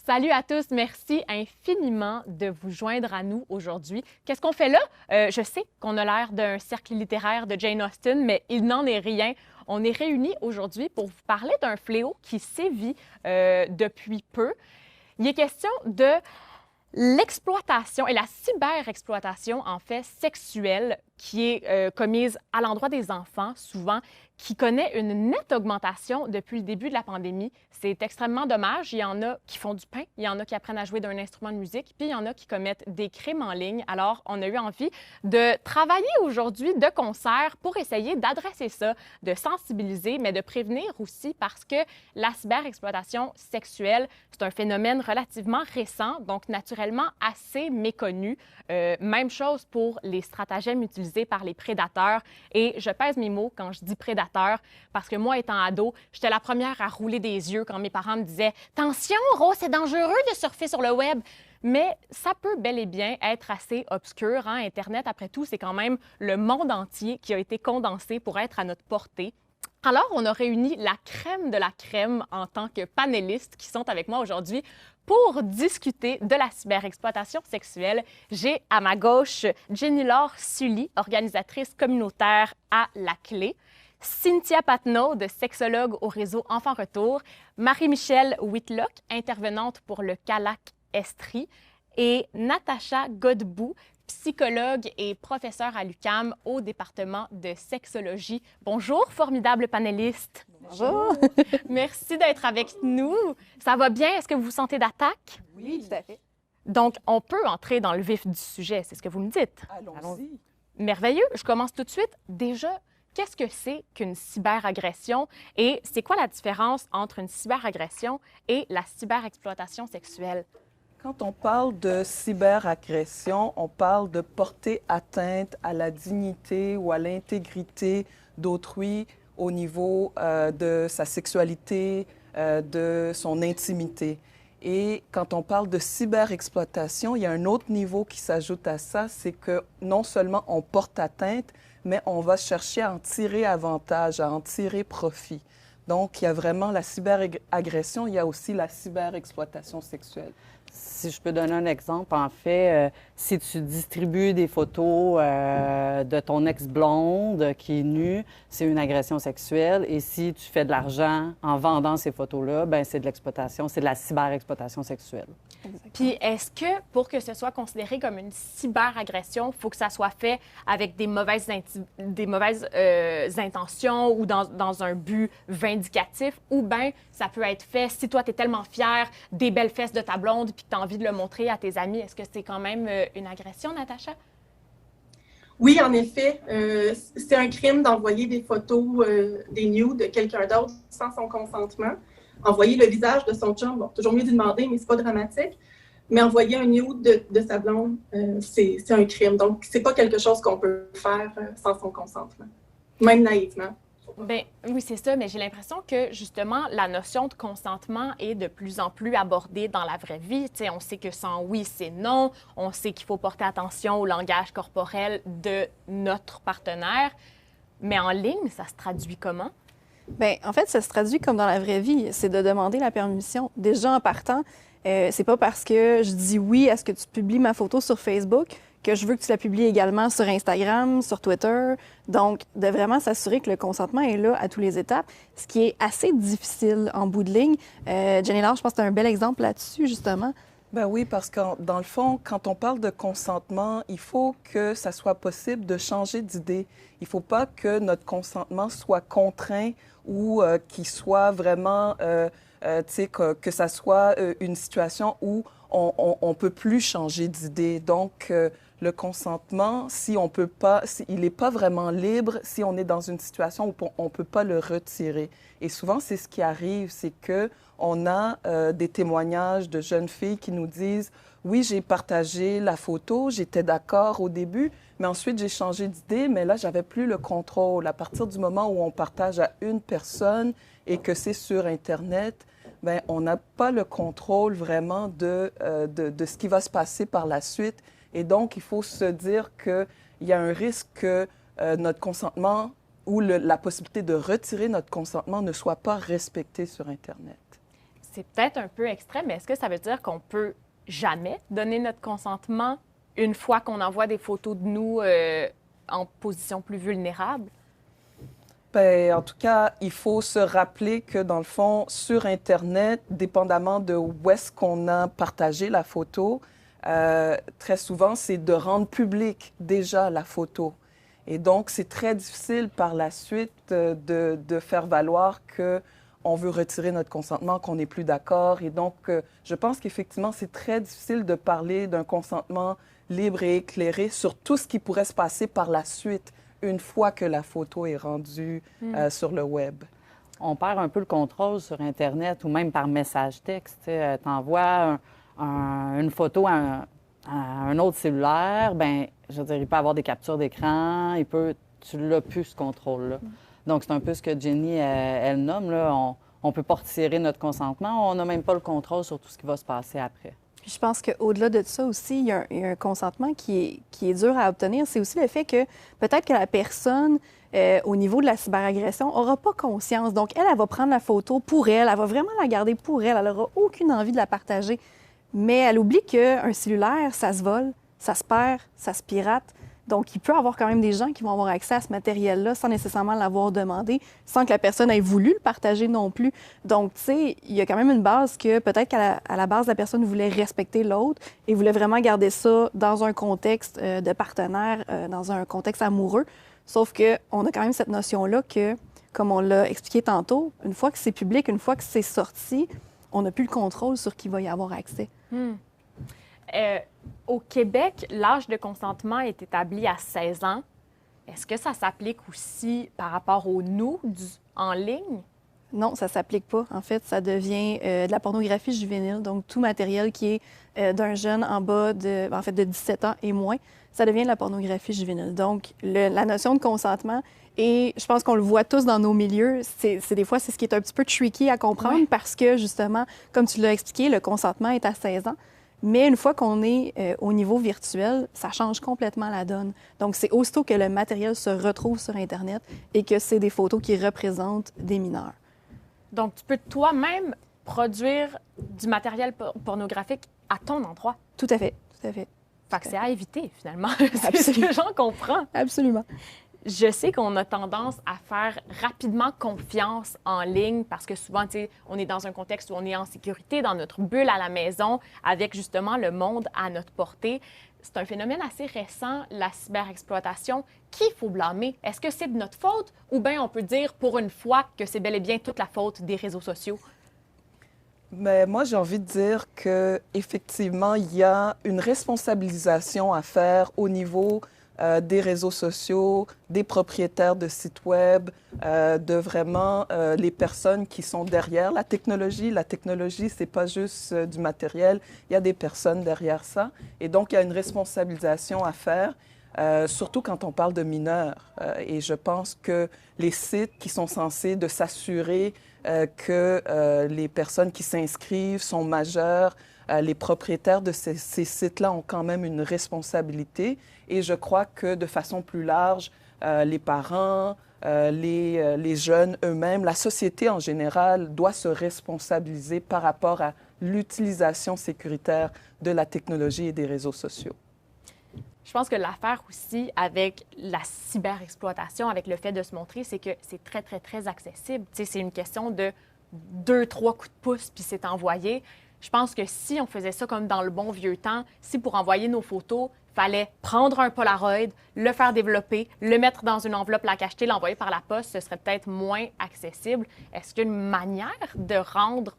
Salut à tous, merci infiniment de vous joindre à nous aujourd'hui. Qu'est-ce qu'on fait là? Je sais qu'on a l'air d'un cercle littéraire de Jane Austen, mais il n'en est rien. On est réunis aujourd'hui pour vous parler d'un fléau qui sévit depuis peu. Il est question de l'exploitation et la cyberexploitation, en fait, sexuelle qui est commise à l'endroit des enfants, souvent, qui connaît une nette augmentation depuis le début de la pandémie. C'est extrêmement dommage. Il y en a qui font du pain, il y en a qui apprennent à jouer d'un instrument de musique, puis il y en a qui commettent des crimes en ligne. Alors, on a eu envie de travailler aujourd'hui de concert pour essayer d'adresser ça, de sensibiliser, mais de prévenir aussi parce que la cyberexploitation sexuelle, c'est un phénomène relativement récent, donc naturellement assez méconnu. Même chose pour les stratagèmes utilisés par les prédateurs. Et je pèse mes mots quand je dis prédateur, parce que moi, étant ado, j'étais la première à rouler des yeux quand mes parents me disaient « Attention, Rose, c'est dangereux de surfer sur le web ». Mais ça peut bel et bien être assez obscur. Hein? Internet, après tout, c'est quand même le monde entier qui a été condensé pour être à notre portée. Alors, on a réuni la crème de la crème en tant que panélistes qui sont avec moi aujourd'hui pour discuter de la cyberexploitation sexuelle. J'ai à ma gauche Jenny-Laure Sully, organisatrice communautaire à La Clé, Cynthia Patnaud, de sexologue au réseau Enfants Retour, Marie-Michelle Whitlock, intervenante pour le CALAC Estrie, et Natacha Godbout, psychologue et professeure à l'UQAM au département de sexologie. Bonjour, formidable panéliste. Bonjour. Merci d'être avec nous. Ça va bien? Est-ce que vous vous sentez d'attaque? Oui, tout à fait. Donc, on peut entrer dans le vif du sujet, c'est ce que vous me dites. Allons-y. Merveilleux. Je commence tout de suite. Déjà, qu'est-ce que c'est qu'une cyberagression et c'est quoi la différence entre une cyberagression et la cyberexploitation sexuelle? Quand on parle de cyberagression, on parle de porter atteinte à la dignité ou à l'intégrité d'autrui au niveau de sa sexualité, de son intimité. Et quand on parle de cyberexploitation, il y a un autre niveau qui s'ajoute à ça, c'est que non seulement on porte atteinte, mais on va chercher à en tirer avantage, à en tirer profit. Donc, il y a vraiment la cyberagression, il y a aussi la cyberexploitation sexuelle. Si je peux donner un exemple, en fait, si tu distribues des photos de ton ex-blonde qui est nue, c'est une agression sexuelle. Et si tu fais de l'argent en vendant ces photos-là, ben c'est de l'exploitation, c'est de la cyberexploitation sexuelle. Puis est-ce que pour que ce soit considéré comme une cyberagression, il faut que ça soit fait avec des mauvaises intentions ou dans un but vindicatif, ou bien ça peut être fait si toi, tu es tellement fier des belles fesses de ta blonde puis que tu as envie de le montrer à tes amis. Est-ce que c'est quand même une agression, Natacha? Oui, en effet. C'est un crime d'envoyer des photos, des nudes de quelqu'un d'autre sans son consentement. Envoyer le visage de son chum, bon, toujours mieux d'y demander, mais c'est pas dramatique. Mais envoyer un nude de sa blonde, c'est un crime. Donc, c'est pas quelque chose qu'on peut faire sans son consentement, même naïvement. Bien, oui, c'est ça, mais j'ai l'impression que, justement, la notion de consentement est de plus en plus abordée dans la vraie vie. Tu sais, on sait que sans oui, c'est non. On sait qu'il faut porter attention au langage corporel de notre partenaire. Mais en ligne, ça se traduit comment? Bien, en fait, ça se traduit comme dans la vraie vie. C'est de demander la permission. Déjà, en partant, c'est pas parce que je dis oui à ce que tu publies ma photo sur Facebook que je veux que tu la publies également sur Instagram, sur Twitter. Donc, de vraiment s'assurer que le consentement est là à toutes les étapes, ce qui est assez difficile en bout de ligne. Jenny-Laure, je pense que tu as un bel exemple là-dessus, justement. Ben oui, parce que dans le fond, quand on parle de consentement, il faut que ça soit possible de changer d'idée. Il ne faut pas que notre consentement soit contraint ou qu'il soit vraiment, tu sais, que ça soit une situation où on ne peut plus changer d'idée. Donc, le consentement, si on peut pas, il n'est pas vraiment libre si on est dans une situation où on ne peut pas le retirer. Et souvent, c'est ce qui arrive, c'est que on a des témoignages de jeunes filles qui nous disent « Oui, j'ai partagé la photo, j'étais d'accord au début, mais ensuite j'ai changé d'idée, mais là, j'avais plus le contrôle. » À partir du moment où on partage à une personne et que c'est sur Internet, bien, on n'a pas le contrôle vraiment de ce qui va se passer par la suite. Et donc, il faut se dire qu'il y a un risque que notre consentement ou la possibilité de retirer notre consentement ne soit pas respectée sur Internet. C'est peut-être un peu extrême, mais est-ce que ça veut dire qu'on peut jamais donner notre consentement une fois qu'on envoie des photos de nous en position plus vulnérable? Ben, en tout cas, il faut se rappeler que dans le fond, sur Internet, dépendamment de où est-ce qu'on a partagé la photo, très souvent, c'est de rendre public déjà la photo. Et donc, c'est très difficile par la suite de faire valoir qu'on veut retirer notre consentement, qu'on n'est plus d'accord. Et donc, je pense qu'effectivement, c'est très difficile de parler d'un consentement libre et éclairé sur tout ce qui pourrait se passer par la suite, une fois que la photo est rendue sur le web. On perd un peu le contrôle sur Internet ou même par message texte. Tu envoies une photo à un autre cellulaire, bien, je veux dire, il peut avoir des captures d'écran, tu l'as plus, ce contrôle-là. Donc, c'est un peu ce que Jenny, elle nomme, là. On peut pas retirer notre consentement, on n'a même pas le contrôle sur tout ce qui va se passer après. Puis je pense qu'au-delà de ça aussi, il y a un consentement qui est dur à obtenir. C'est aussi le fait que peut-être que la personne, au niveau de la cyberagression, n'aura pas conscience. Donc, elle va prendre la photo pour elle, elle va vraiment la garder pour elle, elle n'aura aucune envie de la partager. Mais elle oublie qu'un cellulaire, ça se vole, ça se perd, ça se pirate. Donc, il peut y avoir quand même des gens qui vont avoir accès à ce matériel-là sans nécessairement l'avoir demandé, sans que la personne ait voulu le partager non plus. Donc, tu sais, il y a quand même une base que peut-être qu'à la base, la personne voulait respecter l'autre et voulait vraiment garder ça dans un contexte de partenaire, dans un contexte amoureux. Sauf qu'on a quand même cette notion-là que, comme on l'a expliqué tantôt, une fois que c'est public, une fois que c'est sorti, on n'a plus le contrôle sur qui va y avoir accès. Au Québec, l'âge de consentement est établi à 16 ans. Est-ce que ça s'applique aussi par rapport aux nudes en ligne? Non, ça ne s'applique pas. En fait, ça devient de la pornographie juvénile. Donc, tout matériel qui est d'un jeune en bas de 17 ans et moins, ça devient de la pornographie juvénile. Donc, la notion de consentement, et je pense qu'on le voit tous dans nos milieux, des fois, c'est ce qui est un petit peu tricky à comprendre parce que, justement, comme tu l'as expliqué, le consentement est à 16 ans. Mais une fois qu'on est au niveau virtuel, ça change complètement la donne. Donc, c'est aussitôt que le matériel se retrouve sur Internet et que c'est des photos qui représentent des mineurs. Donc, tu peux toi-même produire du matériel pornographique à ton endroit. Tout à fait, tout à fait. Fait que c'est à éviter, finalement. C'est ce que j'en comprends. Absolument. Je sais qu'on a tendance à faire rapidement confiance en ligne parce que souvent, tu sais, on est dans un contexte où on est en sécurité, dans notre bulle à la maison, avec justement le monde à notre portée. C'est un phénomène assez récent, la cyberexploitation. Qui faut blâmer? Est-ce que c'est de notre faute ou bien on peut dire pour une fois que c'est bel et bien toute la faute des réseaux sociaux? Mais moi, j'ai envie de dire qu'effectivement, il y a une responsabilisation à faire au niveau des réseaux sociaux, des propriétaires de sites web, de vraiment les personnes qui sont derrière la technologie. La technologie, c'est pas juste du matériel, il y a des personnes derrière ça. Et donc, il y a une responsabilisation à faire, surtout quand on parle de mineurs. Et je pense que les sites qui sont censés de s'assurer que les personnes qui s'inscrivent sont majeures, les propriétaires de ces sites-là ont quand même une responsabilité. Et je crois que de façon plus large, les parents, les jeunes eux-mêmes, la société en général doit se responsabiliser par rapport à l'utilisation sécuritaire de la technologie et des réseaux sociaux. Je pense que l'affaire aussi avec la cyberexploitation, avec le fait de se montrer, c'est que c'est très, très, très accessible. Tu sais, c'est une question de 2-3 coups de pouce, puis c'est envoyé. Je pense que si on faisait ça comme dans le bon vieux temps, si pour envoyer nos photos, il fallait prendre un Polaroid, le faire développer, le mettre dans une enveloppe, la cacheter, l'envoyer par la poste, ce serait peut-être moins accessible. Est-ce qu'il y a une manière de rendre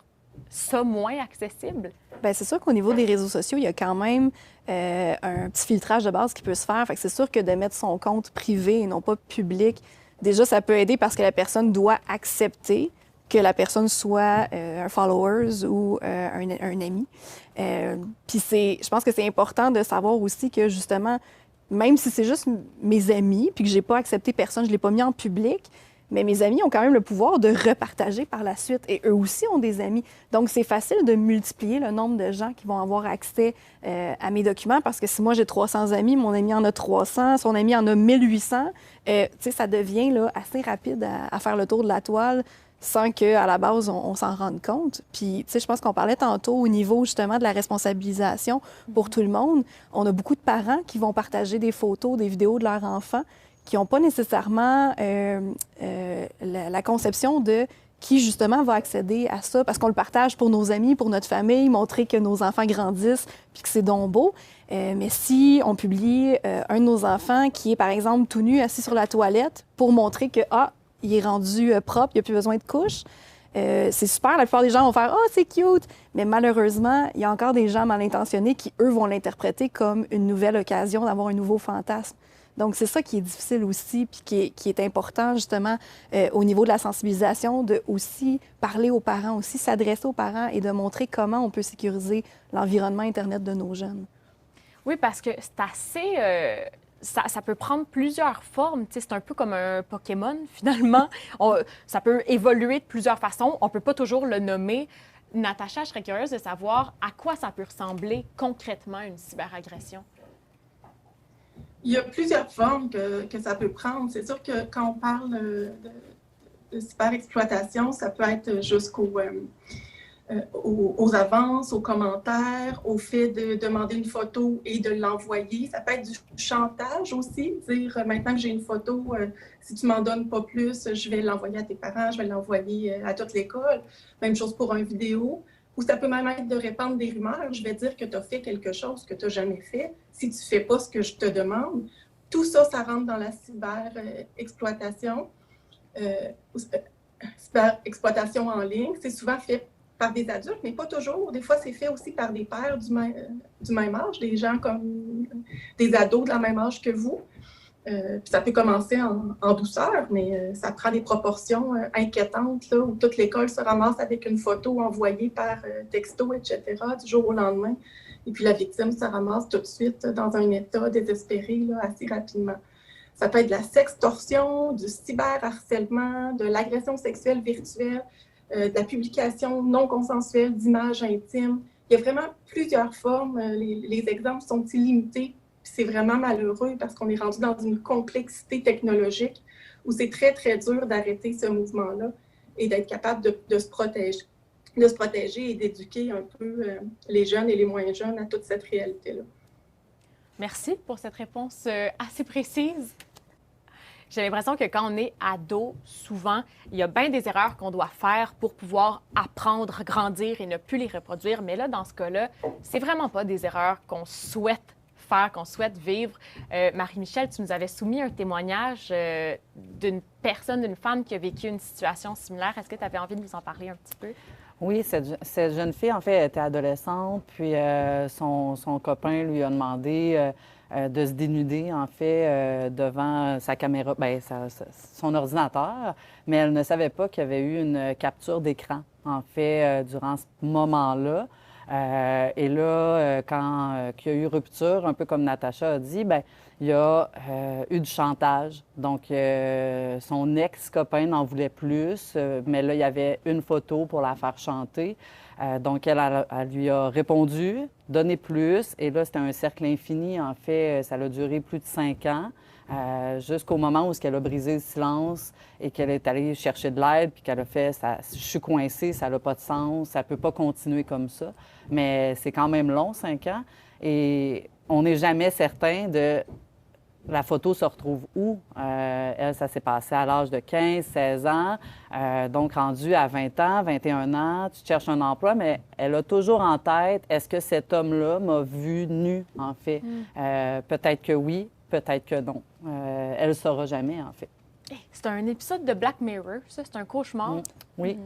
ça moins accessible? Bien, c'est sûr qu'au niveau des réseaux sociaux, il y a quand même un petit filtrage de base qui peut se faire. Fait que c'est sûr que de mettre son compte privé et non pas public, déjà, ça peut aider parce que la personne doit accepter que la personne soit un follower ou un ami. Puis je pense que c'est important de savoir aussi que, justement, même si c'est juste mes amis puis que j'ai pas accepté personne, je l'ai pas mis en public, mais mes amis ont quand même le pouvoir de repartager par la suite. Et eux aussi ont des amis. Donc, c'est facile de multiplier le nombre de gens qui vont avoir accès à mes documents parce que si moi, j'ai 300 amis, mon ami en a 300, son ami en a 1800, tu sais, ça devient là, assez rapide à faire le tour de la toile sans qu'à la base, on s'en rende compte. Puis, tu sais, je pense qu'on parlait tantôt au niveau, justement, de la responsabilisation pour tout le monde. On a beaucoup de parents qui vont partager des photos, des vidéos de leurs enfants qui n'ont pas nécessairement la conception de qui, justement, va accéder à ça, parce qu'on le partage pour nos amis, pour notre famille, montrer que nos enfants grandissent, puis que c'est donc beau. Mais si on publie un de nos enfants qui est, par exemple, tout nu, assis sur la toilette, pour montrer que, il est rendu propre, il n'y a plus besoin de couches, c'est super. La plupart des gens vont faire « Oh, c'est cute! » Mais malheureusement, il y a encore des gens mal intentionnés qui, eux, vont l'interpréter comme une nouvelle occasion d'avoir un nouveau fantasme. Donc, c'est ça qui est difficile aussi, puis qui est important, justement, au niveau de la sensibilisation, de aussi parler aux parents, aussi s'adresser aux parents et de montrer comment on peut sécuriser l'environnement Internet de nos jeunes. Oui, parce que c'est assez... Ça peut prendre plusieurs formes. Tu sais, c'est un peu comme un Pokémon, finalement. Ça peut évoluer de plusieurs façons. On ne peut pas toujours le nommer. Natacha, je serais curieuse de savoir à quoi ça peut ressembler concrètement une cyberagression. Il y a plusieurs formes que ça peut prendre. C'est sûr que quand on parle de cyberexploitation, ça peut être aux avances, aux commentaires, au fait de demander une photo et de l'envoyer. Ça peut être du chantage aussi, dire maintenant que j'ai une photo, si tu m'en donnes pas plus, je vais l'envoyer à tes parents, je vais l'envoyer à toute l'école. Même chose pour une vidéo. Ou ça peut même être de répandre des rumeurs. Je vais dire que tu as fait quelque chose que tu n'as jamais fait. Si tu ne fais pas ce que je te demande, tout ça, ça rentre dans la cyberexploitation. Cyberexploitation en ligne, c'est souvent fait par des adultes, mais pas toujours. Des fois, c'est fait aussi par des pères du même âge, des gens comme des ados de la même âge que vous. Puis ça peut commencer en douceur, mais ça prend des proportions inquiétantes, là, où toute l'école se ramasse avec une photo envoyée par texto, etc., du jour au lendemain. Et puis la victime se ramasse tout de suite dans un état désespéré là, assez rapidement. Ça peut être de la sextorsion, du cyberharcèlement, de l'agression sexuelle virtuelle, de la publication non consensuelle d'images intimes. Il y a vraiment plusieurs formes. Les exemples sont illimités. C'est vraiment malheureux parce qu'on est rendu dans une complexité technologique où c'est très, très dur d'arrêter ce mouvement-là et d'être capable de se protéger et d'éduquer un peu les jeunes et les moins jeunes à toute cette réalité-là. Merci pour cette réponse assez précise. J'ai l'impression que quand on est ado, souvent, il y a bien des erreurs qu'on doit faire pour pouvoir apprendre, grandir et ne plus les reproduire. Mais là, dans ce cas-là, c'est vraiment pas des erreurs qu'on souhaite faire, qu'on souhaite vivre. Marie-Michel, tu nous avais soumis un témoignage d'une personne, d'une femme qui a vécu une situation similaire. Est-ce que tu avais envie de nous en parler un petit peu? Oui, cette jeune fille, en fait, elle était adolescente, puis son copain lui a demandé de se dénuder, en fait, devant sa caméra, bien, son ordinateur, mais elle ne savait pas qu'il y avait eu une capture d'écran, en fait, durant ce moment-là. Et là, quand il y a eu rupture, un peu comme Natacha a dit, bien, il y a eu du chantage. Donc, son ex-copain n'en voulait plus, mais là, il y avait une photo pour la faire chanter. Donc, elle lui a répondu, donné plus. Et là, c'était un cercle infini. En fait, ça a duré plus de 5 ans. Jusqu'au moment où elle a brisé le silence et qu'elle est allée chercher de l'aide, puis qu'elle a fait « je suis coincée, ça n'a pas de sens, ça ne peut pas continuer comme ça ». Mais c'est quand même long, 5 ans. Et on n'est jamais certain de la photo se retrouve où. Elle, ça s'est passé à l'âge de 15, 16 ans. Donc, rendue à 20 ans, 21 ans, tu cherches un emploi, mais elle a toujours en tête, est-ce que cet homme-là m'a vu nue, en fait? Peut-être que oui, peut-être que non. Elle ne saura jamais, en fait. C'est un épisode de Black Mirror, ça? C'est un cauchemar? Oui.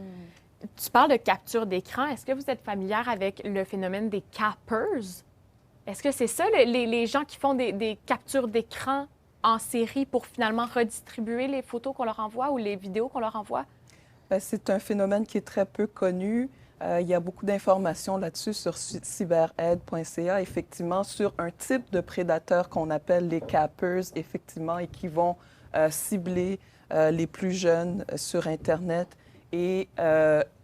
Tu parles de capture d'écran. Est-ce que vous êtes familière avec le phénomène des cappers? Est-ce que c'est ça, les gens qui font des captures d'écran en série pour finalement redistribuer les photos qu'on leur envoie ou les vidéos qu'on leur envoie? Bien, c'est un phénomène qui est très peu connu. Il y a beaucoup d'informations là-dessus sur cyberaide.ca, effectivement, sur un type de prédateurs qu'on appelle les cappers, effectivement, et qui vont cibler les plus jeunes sur Internet et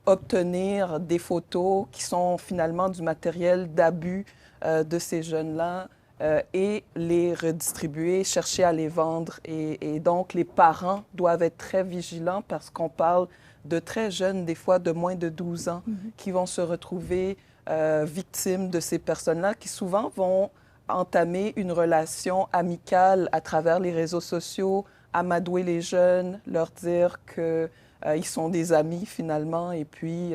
obtenir des photos qui sont finalement du matériel d'abus de ces jeunes-là et les redistribuer, chercher à les vendre. Et donc, les parents doivent être très vigilants parce qu'on parle de très jeunes, des fois de moins de 12 ans, qui vont se retrouver victimes de ces personnes-là, qui souvent vont entamer une relation amicale à travers les réseaux sociaux, amadouer les jeunes, leur dire que ils sont des amis finalement, et puis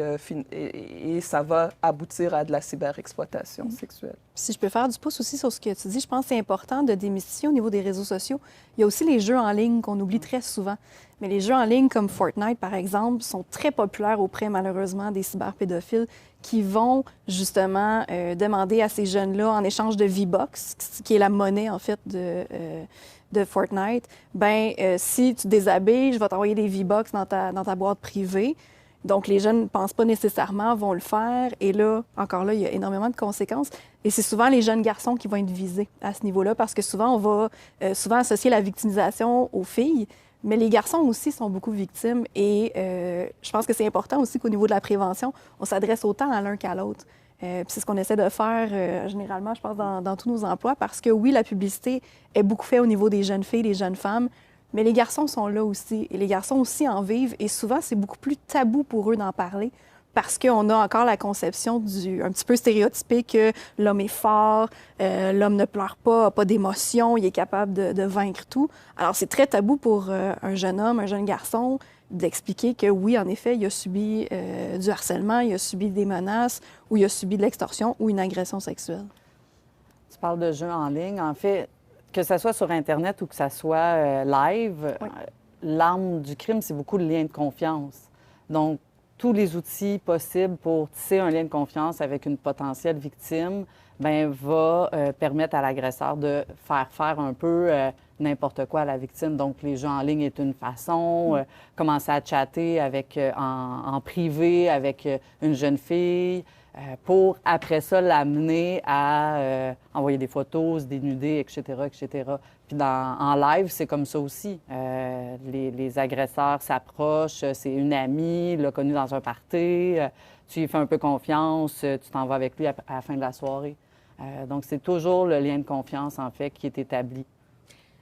et ça va aboutir à de la cyberexploitation sexuelle. Si je peux faire du pouce aussi sur ce que tu dis, je pense que c'est important de démystifier au niveau des réseaux sociaux. Il y a aussi les jeux en ligne qu'on oublie très souvent. Mais les jeux en ligne comme Fortnite, par exemple, sont très populaires auprès, malheureusement, des cyberpédophiles qui vont justement demander à ces jeunes-là, en échange de V-Bucks, qui est la monnaie, en fait, de Fortnite, si tu déshabilles, je vais t'envoyer des V-Bucks dans ta boîte privée. Donc, les jeunes ne pensent pas nécessairement, vont le faire. Et là, encore là, il y a énormément de conséquences. Et c'est souvent les jeunes garçons qui vont être visés à ce niveau-là parce que souvent, on va souvent associer la victimisation aux filles. Mais les garçons aussi sont beaucoup victimes. Et je pense que c'est important aussi qu'au niveau de la prévention, on s'adresse autant à l'un qu'à l'autre. C'est ce qu'on essaie de faire généralement, je pense, dans tous nos emplois, parce que oui, la publicité est beaucoup faite au niveau des jeunes filles, des jeunes femmes, mais les garçons sont là aussi, et les garçons aussi en vivent, et souvent, c'est beaucoup plus tabou pour eux d'en parler, parce qu'on a encore la conception un petit peu stéréotypée que l'homme est fort, l'homme ne pleure pas, n'a pas d'émotion, il est capable de vaincre tout. Alors, c'est très tabou pour un jeune homme, un jeune garçon, d'expliquer que oui, en effet, il a subi du harcèlement, il a subi des menaces, ou il a subi de l'extorsion ou une agression sexuelle. Tu parles de jeux en ligne. En fait, que ça soit sur Internet ou que ça soit live, Oui. L'arme du crime, c'est beaucoup le lien de confiance. Donc, tous les outils possibles pour tisser un lien de confiance avec une potentielle victime, va permettre à l'agresseur de faire un peu n'importe quoi à la victime. Donc, les jeux en ligne est une façon, commencer à chatter en privé avec une jeune fille pour, après ça, l'amener à envoyer des photos, se dénuder, etc., etc. Puis en live, c'est comme ça aussi. Les agresseurs s'approchent, c'est une amie, l'a connue dans un party, tu lui fais un peu confiance, tu t'en vas avec lui à la fin de la soirée. Donc, c'est toujours le lien de confiance, en fait, qui est établi.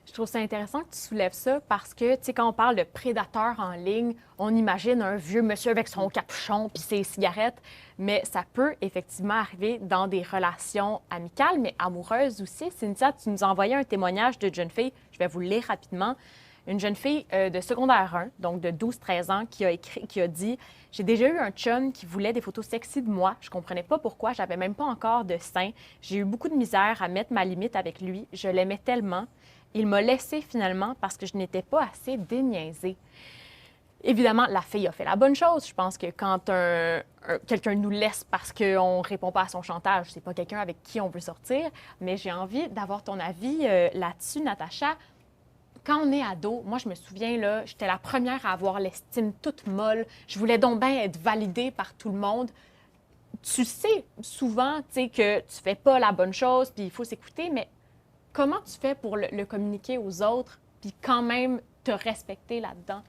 Je trouve ça intéressant que tu soulèves ça parce que, tu sais, quand on parle de prédateurs en ligne, on imagine un vieux monsieur avec son capuchon puis ses cigarettes, mais ça peut effectivement arriver dans des relations amicales, mais amoureuses aussi. Cynthia, tu nous as envoyé un témoignage de jeune fille, je vais vous le lire rapidement. Une jeune fille de secondaire 1, donc de 12-13 ans, qui a dit « J'ai déjà eu un chum qui voulait des photos sexy de moi. Je comprenais pas pourquoi, j'avais même pas encore de seins. J'ai eu beaucoup de misère à mettre ma limite avec lui. Je l'aimais tellement. Il m'a laissé finalement parce que je n'étais pas assez déniaisée. » Évidemment, la fille a fait la bonne chose. Je pense que quand quelqu'un nous laisse parce qu'on ne répond pas à son chantage, c'est pas quelqu'un avec qui on veut sortir. Mais j'ai envie d'avoir ton avis là-dessus, Natacha. Quand on est ado, moi, je me souviens, là, j'étais la première à avoir l'estime toute molle. Je voulais donc bien être validée par tout le monde. Tu sais souvent, tu sais, que tu fais pas la bonne chose, puis il faut s'écouter, mais comment tu fais pour le communiquer aux autres, puis quand même te respecter là-dedans?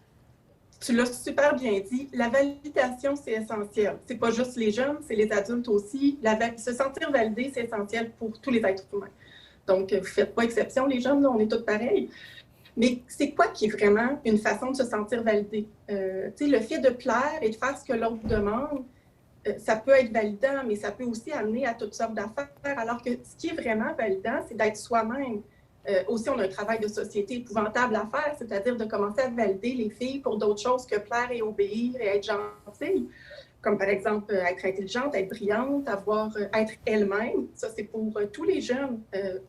Tu l'as super bien dit. La validation, c'est essentiel. C'est pas juste les jeunes, c'est les adultes aussi. Se sentir validé, c'est essentiel pour tous les êtres humains. Donc, vous faites pas exception, les jeunes, là, on est tous pareils. Mais c'est quoi qui est vraiment une façon de se sentir validé? Le fait de plaire et de faire ce que l'autre demande, ça peut être validant, mais ça peut aussi amener à toutes sortes d'affaires. Alors que ce qui est vraiment validant, c'est d'être soi-même. Aussi, on a un travail de société épouvantable à faire, c'est-à-dire de commencer à valider les filles pour d'autres choses que plaire et obéir et être gentille. Comme par exemple être intelligente, être brillante, être elle-même. Ça, c'est pour tous les jeunes.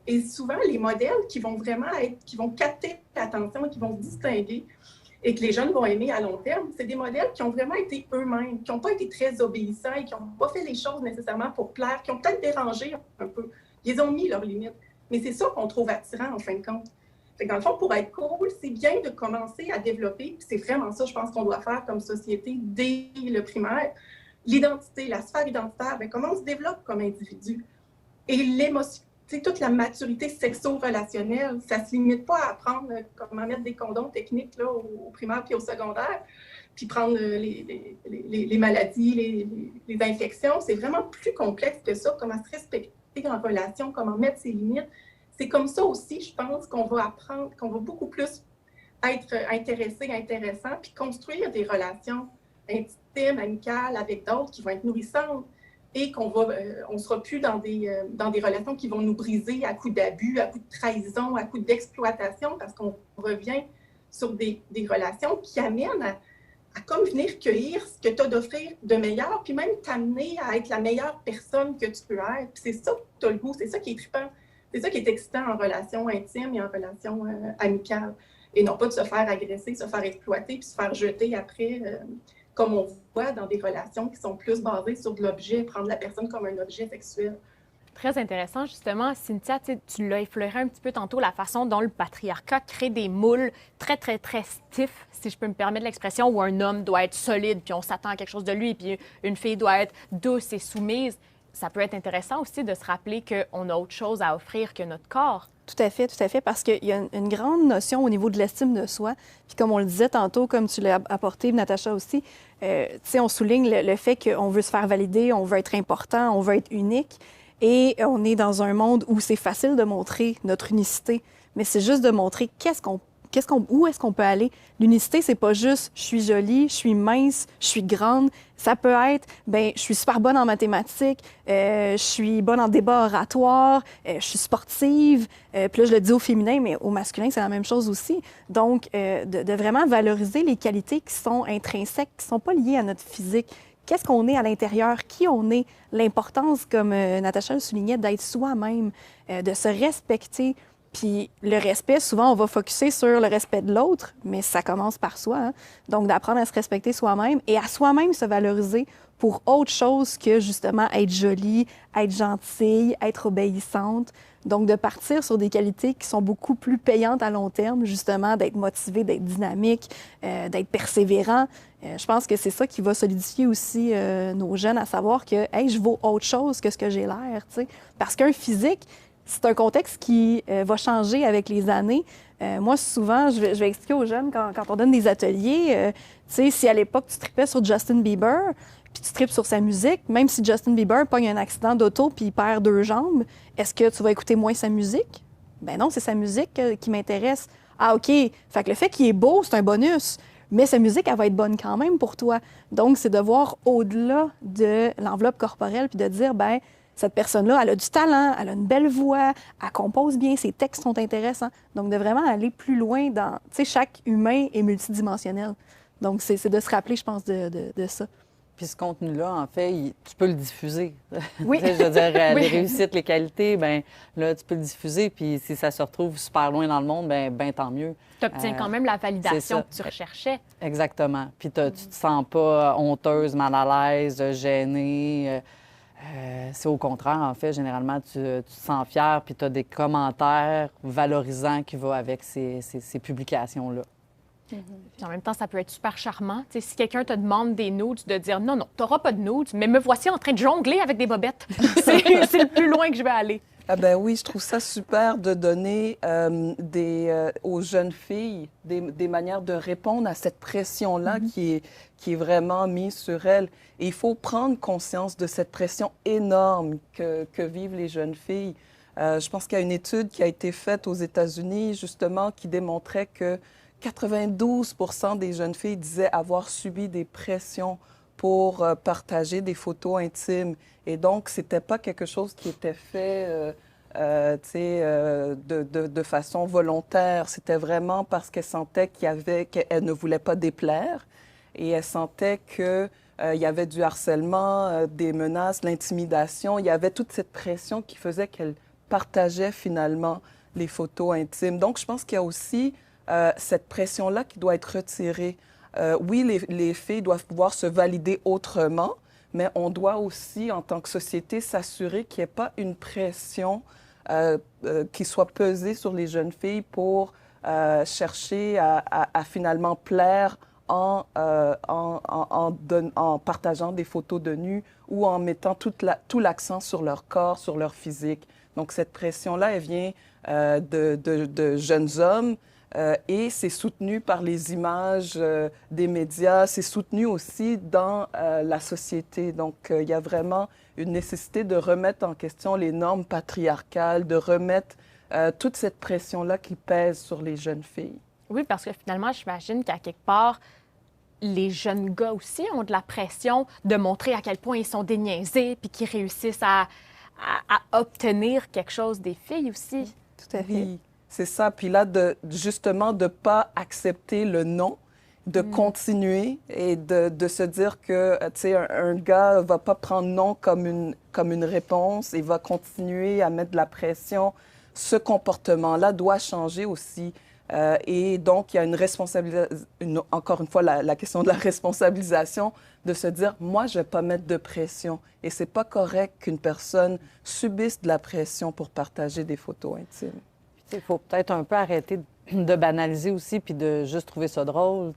Et souvent, les modèles qui vont vraiment qui vont capter l'attention, qui vont se distinguer et que les jeunes vont aimer à long terme, c'est des modèles qui ont vraiment été eux-mêmes, qui n'ont pas été très obéissants et qui n'ont pas fait les choses nécessairement pour plaire, qui ont peut-être dérangé un peu. Ils ont mis leurs limites. Mais c'est ça qu'on trouve attirant, en fin de compte. Fait que dans le fond, pour être cool, c'est bien de commencer à développer, puis c'est vraiment ça, je pense, qu'on doit faire comme société dès le primaire. L'identité, la sphère identitaire, comment on se développe comme individu. Et tu sais, toute la maturité sexo-relationnelle. Ça ne se limite pas à apprendre comment mettre des condoms techniques là, au primaire puis au secondaire, puis prendre les maladies, les infections. C'est vraiment plus complexe que ça, comment se respecter en relation, comment mettre ses limites. C'est comme ça aussi, je pense, qu'on va apprendre, qu'on va beaucoup plus être intéressé, intéressant, puis construire des relations intimes, amicales avec d'autres qui vont être nourrissantes et on ne sera plus dans des relations qui vont nous briser à coups d'abus, à coups de trahison, à coups d'exploitation, parce qu'on revient sur des relations qui amènent à comme venir cueillir ce que tu as d'offrir de meilleur, puis même t'amener à être la meilleure personne que tu peux être. Puis c'est ça que tu as le goût, c'est ça qui est trippant, c'est ça qui est excitant en relation intime et en relation amicale. Et non pas de se faire agresser, se faire exploiter, puis se faire jeter après, comme on voit dans des relations qui sont plus basées sur de l'objet, prendre la personne comme un objet sexuel. Très intéressant, justement. Cynthia, tu l'as effleuré un petit peu tantôt, la façon dont le patriarcat crée des moules très, très, très stiffs, si je peux me permettre l'expression, où un homme doit être solide, puis on s'attend à quelque chose de lui, puis une fille doit être douce et soumise. Ça peut être intéressant aussi de se rappeler qu'on a autre chose à offrir que notre corps. Tout à fait, parce qu'il y a une grande notion au niveau de l'estime de soi. Puis comme on le disait tantôt, comme tu l'as apporté, Natacha aussi, on souligne le fait qu'on veut se faire valider, on veut être important, on veut être unique. Et on est dans un monde où c'est facile de montrer notre unicité, mais c'est juste de montrer où est-ce qu'on peut aller. L'unicité, c'est pas juste « je suis jolie, je suis mince, je suis grande ». Ça peut être « je suis super bonne en mathématiques, je suis bonne en débat oratoire, je suis sportive ». Puis là, je le dis au féminin, mais au masculin, c'est la même chose aussi. Donc, de vraiment valoriser les qualités qui sont intrinsèques, qui ne sont pas liées à notre physique. Qu'est-ce qu'on est à l'intérieur, qui on est, l'importance, comme Natacha le soulignait, d'être soi-même, de se respecter. Puis le respect, souvent, on va focusser sur le respect de l'autre, mais ça commence par soi. Hein? Donc, d'apprendre à se respecter soi-même et à soi-même se valoriser pour autre chose que, justement, être jolie, être gentille, être obéissante. Donc, de partir sur des qualités qui sont beaucoup plus payantes à long terme, justement, d'être motivé, d'être dynamique, d'être persévérant. Je pense que c'est ça qui va solidifier aussi nos jeunes, à savoir que, hey, je vaux autre chose que ce que j'ai l'air, tu sais. Parce qu'un physique, c'est un contexte qui va changer avec les années. Moi, souvent, je vais expliquer aux jeunes, quand on donne des ateliers, tu sais, si à l'époque, tu tripais sur Justin Bieber, puis tu tripes sur sa musique, même si Justin Bieber pogne un accident d'auto puis il perd 2 jambes, est-ce que tu vas écouter moins sa musique? Ben non, c'est sa musique qui m'intéresse. Ah, OK. Fait que le fait qu'il est beau, c'est un bonus. Mais sa musique, elle va être bonne quand même pour toi. Donc, c'est de voir au-delà de l'enveloppe corporelle puis de dire, ben cette personne-là, elle a du talent, elle a une belle voix, elle compose bien, ses textes sont intéressants. Donc, de vraiment aller plus loin dans... Tu sais, chaque humain est multidimensionnel. Donc, c'est de se rappeler, je pense, de ça. Puis ce contenu-là, en fait, tu peux le diffuser. Oui. Je veux dire, Oui. les réussites, les qualités, bien là, tu peux le diffuser. Puis si ça se retrouve super loin dans le monde, bien tant mieux. Tu obtiens quand même la validation que tu recherchais. Exactement. Puis tu te sens pas honteuse, mal à l'aise, gênée. C'est au contraire, en fait. Généralement, tu te sens fière, puis tu as des commentaires valorisants qui vont avec ces publications-là. Puis en même temps, ça peut être super charmant. Tu sais, si quelqu'un te demande des nudes, de dire non, tu n'auras pas de nudes, mais me voici en train de jongler avec des bobettes. C'est le plus loin que je vais aller. Ah ben oui, je trouve ça super de donner aux jeunes filles des manières de répondre à cette pression-là qui est vraiment mise sur elles. Et il faut prendre conscience de cette pression énorme que vivent les jeunes filles. Je pense qu'il y a une étude qui a été faite aux États-Unis, justement, qui démontrait que 92 % des jeunes filles disaient avoir subi des pressions pour partager des photos intimes. Et donc, ce n'était pas quelque chose qui était fait de façon volontaire. C'était vraiment parce qu'elle sentait qu'elle ne voulait pas déplaire et elle sentait qu'il y avait du harcèlement, des menaces, l'intimidation. Il y avait toute cette pression qui faisait qu'elle partageait finalement les photos intimes. Donc, je pense qu'il y a aussi cette pression-là qui doit être retirée. Oui, les filles doivent pouvoir se valider autrement, mais on doit aussi, en tant que société, s'assurer qu'il n'y ait pas une pression qui soit pesée sur les jeunes filles pour chercher à finalement plaire en en partageant des photos de nus ou en mettant tout l'accent sur leur corps, sur leur physique. Donc, cette pression-là, elle vient de jeunes hommes et c'est soutenu par les images des médias, c'est soutenu aussi dans la société. Donc, il y a vraiment une nécessité de remettre en question les normes patriarcales, de remettre toute cette pression-là qui pèse sur les jeunes filles. Oui, parce que finalement, j'imagine qu'à quelque part, les jeunes gars aussi ont de la pression de montrer à quel point ils sont déniaisés puis qu'ils réussissent à obtenir quelque chose des filles aussi. Tout à fait. Oui, c'est ça. Puis là, justement, de ne pas accepter le non, de continuer et de se dire que, tu sais, un gars ne va pas prendre non comme une réponse, il va continuer à mettre de la pression. Ce comportement-là doit changer aussi. Et donc, il y a une responsabilisation, encore une fois, la question de la responsabilisation, de se dire, moi, je ne vais pas mettre de pression. Et ce n'est pas correct qu'une personne subisse de la pression pour partager des photos intimes. Il faut peut-être un peu arrêter de banaliser aussi puis de juste trouver ça drôle.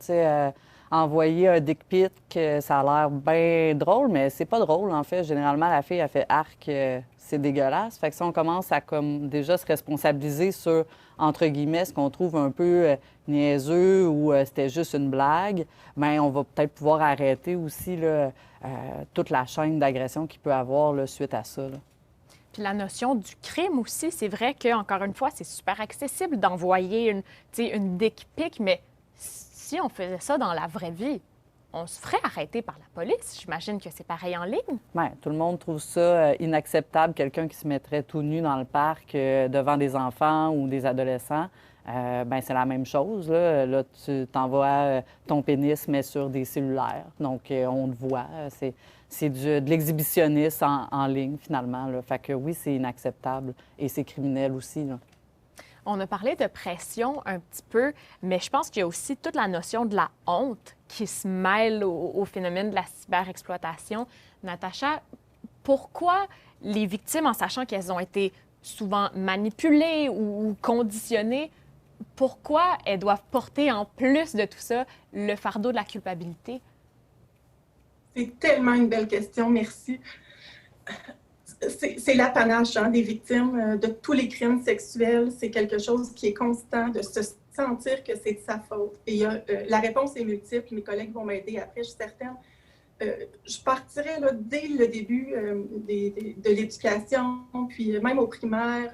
Envoyer un dick pic, ça a l'air bien drôle, mais c'est pas drôle, en fait. Généralement, la fille a fait arc, c'est dégueulasse. Fait que si on commence à comme déjà se responsabiliser sur, entre guillemets, ce qu'on trouve un peu niaiseux ou c'était juste une blague, bien, on va peut-être pouvoir arrêter aussi là, toute la chaîne d'agression qu'il peut avoir là, suite à ça. Là. Puis la notion du crime aussi, c'est vrai qu'encore une fois, c'est super accessible d'envoyer une dick pic, mais si on faisait ça dans la vraie vie, on se ferait arrêter par la police. J'imagine que c'est pareil en ligne. Bien, tout le monde trouve ça inacceptable, quelqu'un qui se mettrait tout nu dans le parc devant des enfants ou des adolescents. Bien, c'est la même chose. Là tu t'envoies ton pénis, mais sur des cellulaires. Donc, on le voit. C'est de l'exhibitionnisme en ligne, finalement. Là. Fait que oui, c'est inacceptable et c'est criminel aussi. Là. On a parlé de pression un petit peu, mais je pense qu'il y a aussi toute la notion de la honte qui se mêle au phénomène de la cyberexploitation. Natacha, pourquoi les victimes, en sachant qu'elles ont été souvent manipulées ou conditionnées, pourquoi elles doivent porter en plus de tout ça le fardeau de la culpabilité? C'est tellement une belle question, merci. C'est l'apanage des victimes de tous les crimes sexuels. C'est quelque chose qui est constant, de se sentir que c'est de sa faute. Et la réponse est multiple. Mes collègues vont m'aider après, je suis certaine. Je partirais là, dès le début de l'éducation, puis même au primaire.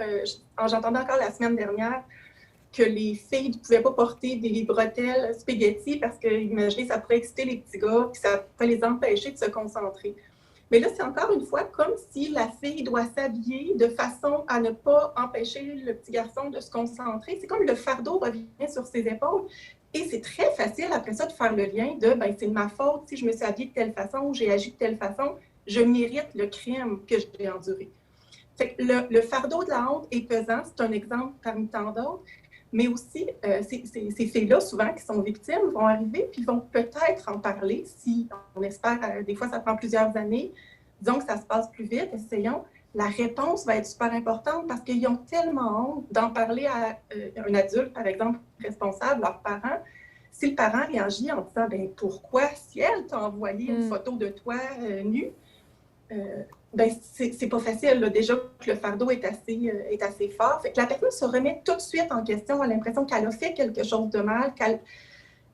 J'entendais encore la semaine dernière que les filles ne pouvaient pas porter des bretelles spaghetti parce que, imaginez, ça pourrait exciter les petits gars, puis ça pourrait les empêcher de se concentrer. Mais là, c'est encore une fois comme si la fille doit s'habiller de façon à ne pas empêcher le petit garçon de se concentrer. C'est comme le fardeau revient sur ses épaules. Et c'est très facile après ça de faire le lien de « c'est de ma faute si je me suis habillée de telle façon ou j'ai agi de telle façon, je mérite le crime que j'ai enduré ». Fait que le fardeau de la honte est pesant, c'est un exemple parmi tant d'autres. Mais aussi, ces filles-là, souvent, qui sont victimes, vont arriver puis vont peut-être en parler, si on espère, des fois, ça prend plusieurs années. Disons que ça se passe plus vite, essayons. La réponse va être super importante parce qu'ils ont tellement honte d'en parler à un adulte, par exemple, responsable, leurs parents. Si le parent réagit en disant « pourquoi, si elle t'a envoyé une photo de toi nue? » c'est pas facile. Là. Déjà que le fardeau est assez fort. Fait que la personne se remet tout de suite en question, a l'impression qu'elle a fait quelque chose de mal, qu'elle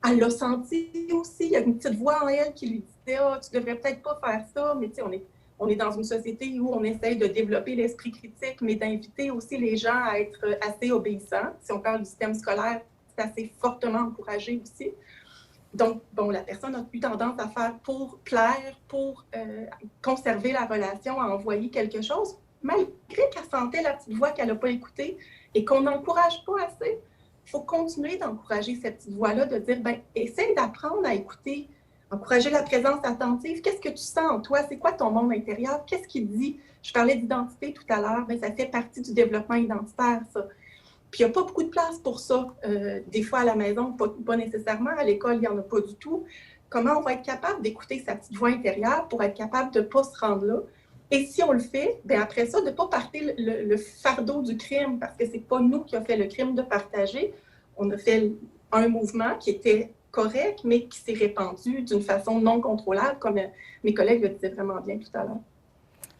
l'a senti aussi. Il y a une petite voix en elle qui lui disait « Ah, tu devrais peut-être pas faire ça. » Mais tu sais, on est dans une société où on essaye de développer l'esprit critique, mais d'inviter aussi les gens à être assez obéissants. Si on parle du système scolaire, c'est assez fortement encouragé aussi. Donc, la personne a eu tendance à faire pour plaire, pour conserver la relation, à envoyer quelque chose, malgré qu'elle sentait la petite voix qu'elle n'a pas écoutée et qu'on n'encourage pas assez. Il faut continuer d'encourager cette petite voix-là, de dire, essaye d'apprendre à écouter, encourager la présence attentive. Qu'est-ce que tu sens en toi? C'est quoi ton monde intérieur? Qu'est-ce qu'il dit? Je parlais d'identité tout à l'heure, ça fait partie du développement identitaire, ça. Puis il n'y a pas beaucoup de place pour ça. Des fois à la maison, pas nécessairement. À l'école, il n'y en a pas du tout. Comment on va être capable d'écouter sa petite voix intérieure pour être capable de ne pas se rendre là? Et si on le fait, après ça, de ne pas porter le fardeau du crime, parce que ce n'est pas nous qui avons fait le crime de partager. On a fait un mouvement qui était correct, mais qui s'est répandu d'une façon non contrôlable, comme mes collègues le disaient vraiment bien tout à l'heure.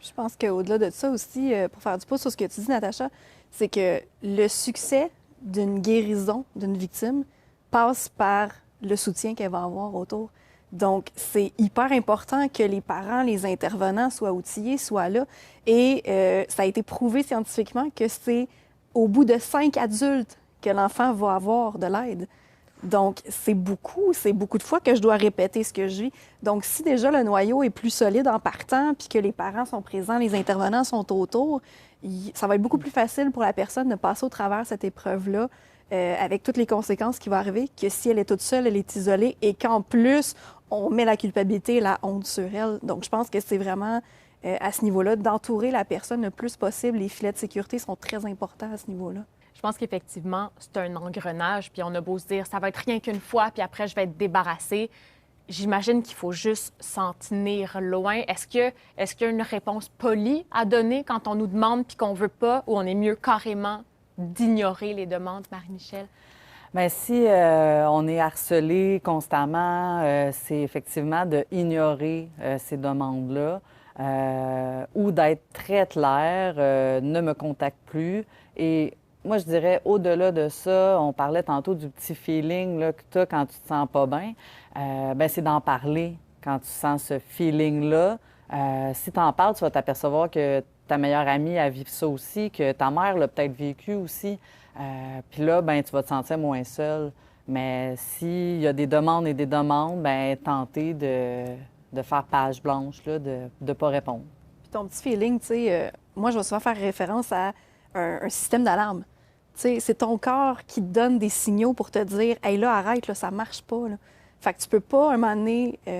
Je pense qu'au-delà de ça aussi, pour faire du pouce sur ce que tu dis, Natacha, c'est que le succès d'une guérison d'une victime passe par le soutien qu'elle va avoir autour. Donc, c'est hyper important que les parents, les intervenants soient outillés, soient là. Et ça a été prouvé scientifiquement que c'est au bout de 5 adultes que l'enfant va avoir de l'aide. Donc, c'est beaucoup de fois que je dois répéter ce que je vis. Donc, si déjà le noyau est plus solide en partant, puis que les parents sont présents, les intervenants sont autour, ça va être beaucoup plus facile pour la personne de passer au travers cette épreuve-là avec toutes les conséquences qui vont arriver que si elle est toute seule, elle est isolée et qu'en plus, on met la culpabilité et la honte sur elle. Donc, je pense que c'est vraiment à ce niveau-là d'entourer la personne le plus possible. Les filets de sécurité sont très importants à ce niveau-là. Je pense qu'effectivement, c'est un engrenage, puis on a beau se dire, ça va être rien qu'une fois, puis après, je vais être débarrassée. J'imagine qu'il faut juste s'en tenir loin. Est-ce qu'il y a une réponse polie à donner quand on nous demande puis qu'on veut pas, ou on est mieux carrément d'ignorer les demandes, Marie-Michel? Bien, si on est harcelé constamment, c'est effectivement d'ignorer ces demandes-là ou d'être très clair, ne me contacte plus. Et moi, je dirais, au-delà de ça, on parlait tantôt du petit feeling là, que tu as quand tu te sens pas bien. Bien, c'est d'en parler quand tu sens ce feeling-là. Si tu en parles, tu vas t'apercevoir que ta meilleure amie a vécu ça aussi, que ta mère l'a peut-être vécu aussi. Puis là, ben tu vas te sentir moins seule. Mais s'il y a des demandes et des demandes, bien, tenter de faire page blanche, là, de ne pas répondre. Puis ton petit feeling, tu sais, moi, je vais souvent faire référence à un système d'alarme. Tu sais, c'est ton corps qui te donne des signaux pour te dire « Hey, là, arrête, là, ça marche pas. » Fait que tu peux pas, un moment donné, tu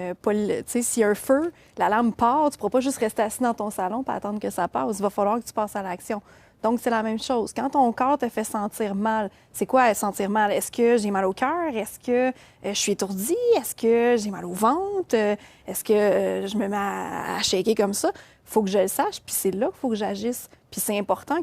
sais, s'il y a un feu, l'alarme part, tu pourras pas juste rester assis dans ton salon et attendre que ça passe. Il va falloir que tu passes à l'action. Donc, c'est la même chose. Quand ton corps te fait sentir mal, c'est quoi sentir mal? Est-ce que j'ai mal au cœur? Est-ce que je suis étourdie? Est-ce que j'ai mal au ventre? Est-ce que je me mets à shaker comme ça? Il faut que je le sache, puis c'est là qu'il faut que j'agisse. Puis c'est important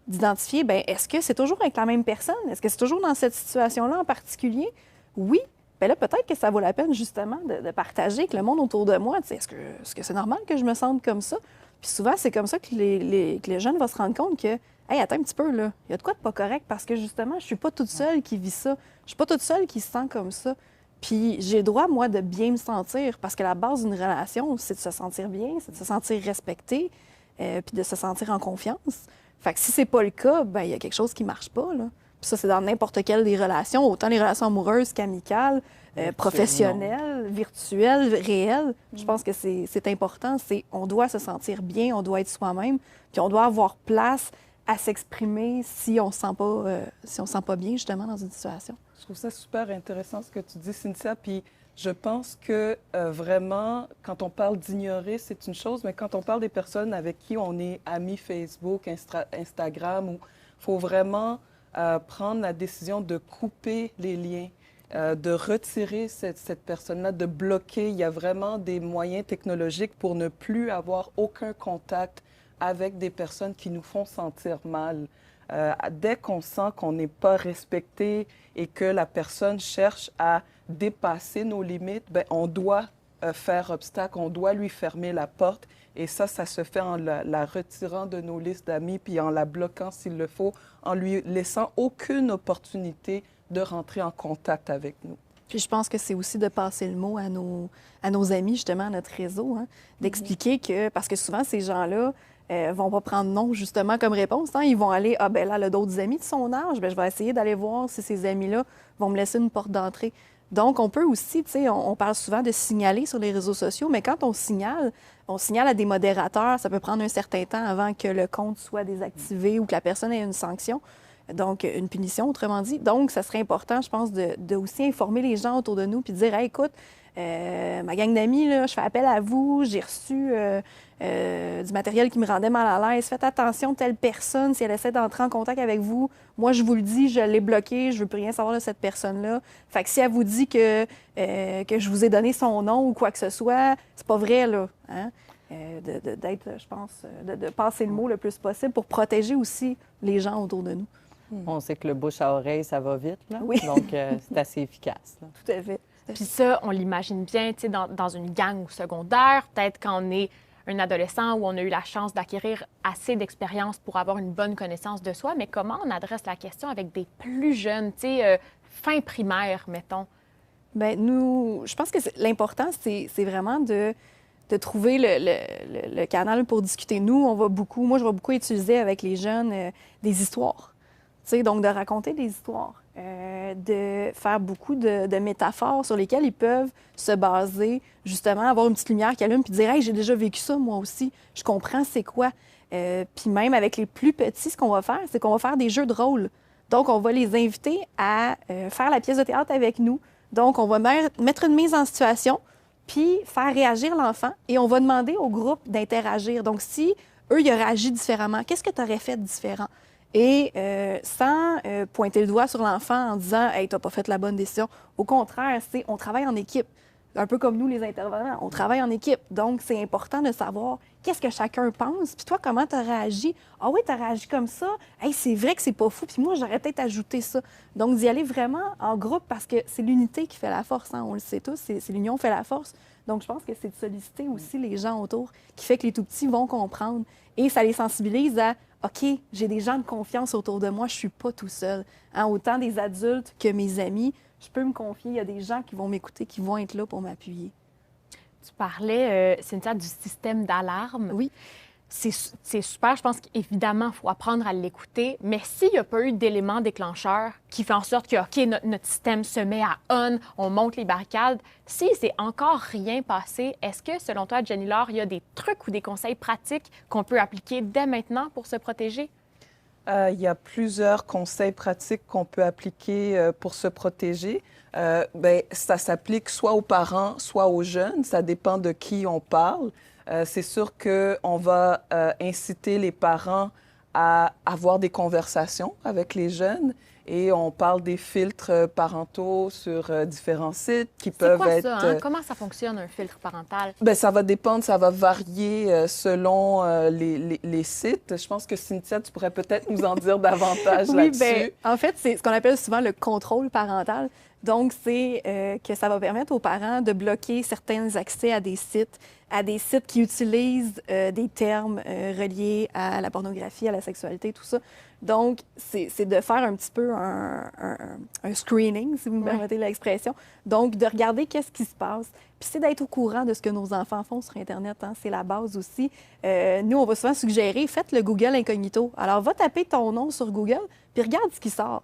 d'identifier, bien, est-ce que c'est toujours avec la même personne? Est-ce que c'est toujours dans cette situation-là en particulier? Oui. Bien là, peut-être que ça vaut la peine, justement, de partager avec le monde autour de moi. Est-ce que c'est normal que je me sente comme ça? Puis souvent, c'est comme ça que les jeunes vont se rendre compte que, hey, attends un petit peu, là, il y a de quoi de pas correct parce que, justement, je suis pas toute seule qui vit ça. Je suis pas toute seule qui se sent comme ça. Puis j'ai le droit, moi, de bien me sentir parce que la base d'une relation, c'est de se sentir bien, c'est de se sentir respecté, puis de se sentir en confiance. Fait que si c'est pas le cas, bien, il y a quelque chose qui marche pas, là. Puis ça, c'est dans n'importe quelle des relations, autant les relations amoureuses qu'amicales, professionnelles, virtuelles, réelles. Je pense que c'est important. On doit se sentir bien, on doit être soi-même, puis on doit avoir place à s'exprimer si on ne se sent pas bien, justement, dans une situation. Je trouve ça super intéressant ce que tu dis, Cynthia. Puis je pense que vraiment, quand on parle d'ignorer, c'est une chose, mais quand on parle des personnes avec qui on est amis Facebook, Instagram, il faut vraiment prendre la décision de couper les liens, de retirer cette personne-là, de bloquer. Il y a vraiment des moyens technologiques pour ne plus avoir aucun contact avec des personnes qui nous font sentir mal. Dès qu'on sent qu'on n'est pas respecté et que la personne cherche à dépasser nos limites, bien, on doit faire obstacle, on doit lui fermer la porte. Et ça se fait en la retirant de nos listes d'amis, puis en la bloquant s'il le faut, en lui laissant aucune opportunité de rentrer en contact avec nous. Puis je pense que c'est aussi de passer le mot à nos amis, justement, à notre réseau, hein, d'expliquer que, parce que souvent, ces gens-là vont pas prendre non, justement, comme réponse. Hein. Ils vont aller, ah ben là, elle a d'autres amis de son âge, ben je vais essayer d'aller voir si ces amis-là vont me laisser une porte d'entrée. Donc, on peut aussi, tu sais, on parle souvent de signaler sur les réseaux sociaux, mais quand on signale à des modérateurs, ça peut prendre un certain temps avant que le compte soit désactivé ou que la personne ait une sanction, donc une punition, autrement dit. Donc, ça serait important, je pense, de aussi informer les gens autour de nous puis de dire, hey, écoute, ma gang d'amis, là, je fais appel à vous, j'ai reçu du matériel qui me rendait mal à l'aise. Faites attention, telle personne, si elle essaie d'entrer en contact avec vous, moi, je vous le dis, je l'ai bloqué, je veux plus rien savoir de cette personne-là. Fait que si elle vous dit que je vous ai donné son nom ou quoi que ce soit, c'est pas vrai, là. Hein? De passer le mot le plus possible pour protéger aussi les gens autour de nous. On sait que le bouche à oreille, ça va vite, là. Oui. Donc, c'est assez efficace, là. Tout à fait. Puis ça, on l'imagine bien, tu sais, dans une gang au secondaire, peut-être quand on est un adolescent où on a eu la chance d'acquérir assez d'expérience pour avoir une bonne connaissance de soi, mais comment on adresse la question avec des plus jeunes, tu sais, fin primaire, mettons? Bien, nous, je pense que l'important, c'est vraiment de trouver le canal pour discuter. Nous, moi, je vais beaucoup utiliser avec les jeunes des histoires. Tu sais, donc de raconter des histoires, de faire beaucoup de métaphores sur lesquelles ils peuvent se baser, justement, avoir une petite lumière qui allume puis dire « Hey, j'ai déjà vécu ça, moi aussi. Je comprends c'est quoi. » Puis même avec les plus petits, ce qu'on va faire, c'est qu'on va faire des jeux de rôle. Donc, on va les inviter à faire la pièce de théâtre avec nous. Donc, on va mettre une mise en situation puis faire réagir l'enfant et on va demander au groupe d'interagir. Donc, si eux, ils auraient agi différemment, qu'est-ce que tu aurais fait de différent? Et sans pointer le doigt sur l'enfant en disant « Hey, t'as pas fait la bonne décision ». Au contraire, on travaille en équipe. Un peu comme nous, les intervenants, on travaille en équipe. Donc, c'est important de savoir qu'est-ce que chacun pense. Puis toi, comment tu as réagi? Ah oui, tu as réagi comme ça? Hey, c'est vrai que c'est pas fou. Puis moi, j'aurais peut-être ajouté ça. Donc, d'y aller vraiment en groupe parce que c'est l'unité qui fait la force. Hein? On le sait tous, c'est l'union fait la force. Donc, je pense que c'est de solliciter aussi les gens autour qui fait que les tout-petits vont comprendre. Et ça les sensibilise à OK, j'ai des gens de confiance autour de moi, je suis pas tout seul. Hein? Autant des adultes que mes amis, je peux me confier, il y a des gens qui vont m'écouter, qui vont être là pour m'appuyer. Tu parlais, Cynthia, du système d'alarme. Oui. C'est super. Je pense qu'évidemment, il faut apprendre à l'écouter. Mais s'il n'y a pas eu d'élément déclencheur qui fait en sorte que, OK, notre système se met à on monte les barricades, si c'est encore rien passé, est-ce que, selon toi, Jenny Laure, il y a des trucs ou des conseils pratiques qu'on peut appliquer dès maintenant pour se protéger? Il y a plusieurs conseils pratiques qu'on peut appliquer pour se protéger. Bien, ça s'applique soit aux parents, soit aux jeunes. Ça dépend de qui on parle. C'est sûr qu'on va inciter les parents à avoir des conversations avec les jeunes et on parle des filtres parentaux sur différents sites qui peuvent être... C'est quoi ça? Hein? Comment ça fonctionne, un filtre parental? Bien, ça va dépendre, ça va varier selon les sites. Je pense que Cynthia, tu pourrais peut-être nous en dire davantage là-dessus. Bien, en fait, c'est ce qu'on appelle souvent le contrôle parental. Donc, c'est que ça va permettre aux parents de bloquer certains accès à des sites qui utilisent des termes reliés à la pornographie, à la sexualité, tout ça. Donc, c'est de faire un petit peu un screening, si vous me permettez l'expression. Donc, de regarder qu'est-ce qui se passe. Puis c'est d'être au courant de ce que nos enfants font sur Internet. Hein, c'est la base aussi. Nous, on va souvent suggérer, faites le Google incognito. Alors, va taper ton nom sur Google, puis regarde ce qui sort.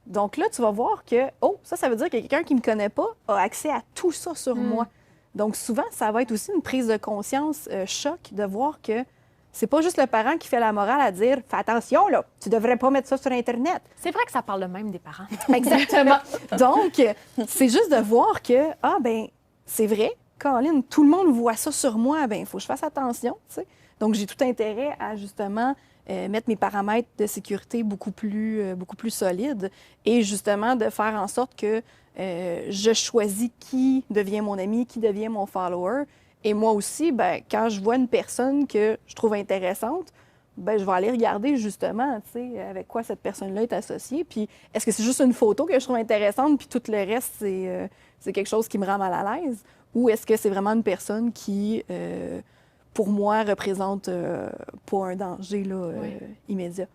Donc là, tu vas voir que, ça veut dire que quelqu'un qui ne me connaît pas a accès à tout ça sur moi. Donc souvent, ça va être aussi une prise de conscience choc de voir que c'est pas juste le parent qui fait la morale à dire « Fais attention, là, tu devrais pas mettre ça sur Internet. » C'est vrai que ça parle le même des parents. Exactement. Donc, c'est juste de voir que, c'est vrai, Caroline, tout le monde voit ça sur moi, il faut que je fasse attention, tu sais. Donc, j'ai tout intérêt à, justement, mettre mes paramètres de sécurité beaucoup plus solides et justement de faire en sorte que je choisis qui devient mon ami, qui devient mon follower. Et moi aussi, quand je vois une personne que je trouve intéressante, je vais aller regarder justement, tu sais, avec quoi cette personne-là est associée. Puis est-ce que c'est juste une photo que je trouve intéressante, puis tout le reste, c'est quelque chose qui me rend mal à l'aise? Ou est-ce que c'est vraiment une personne qui... pour moi, représente pas un danger là, immédiat.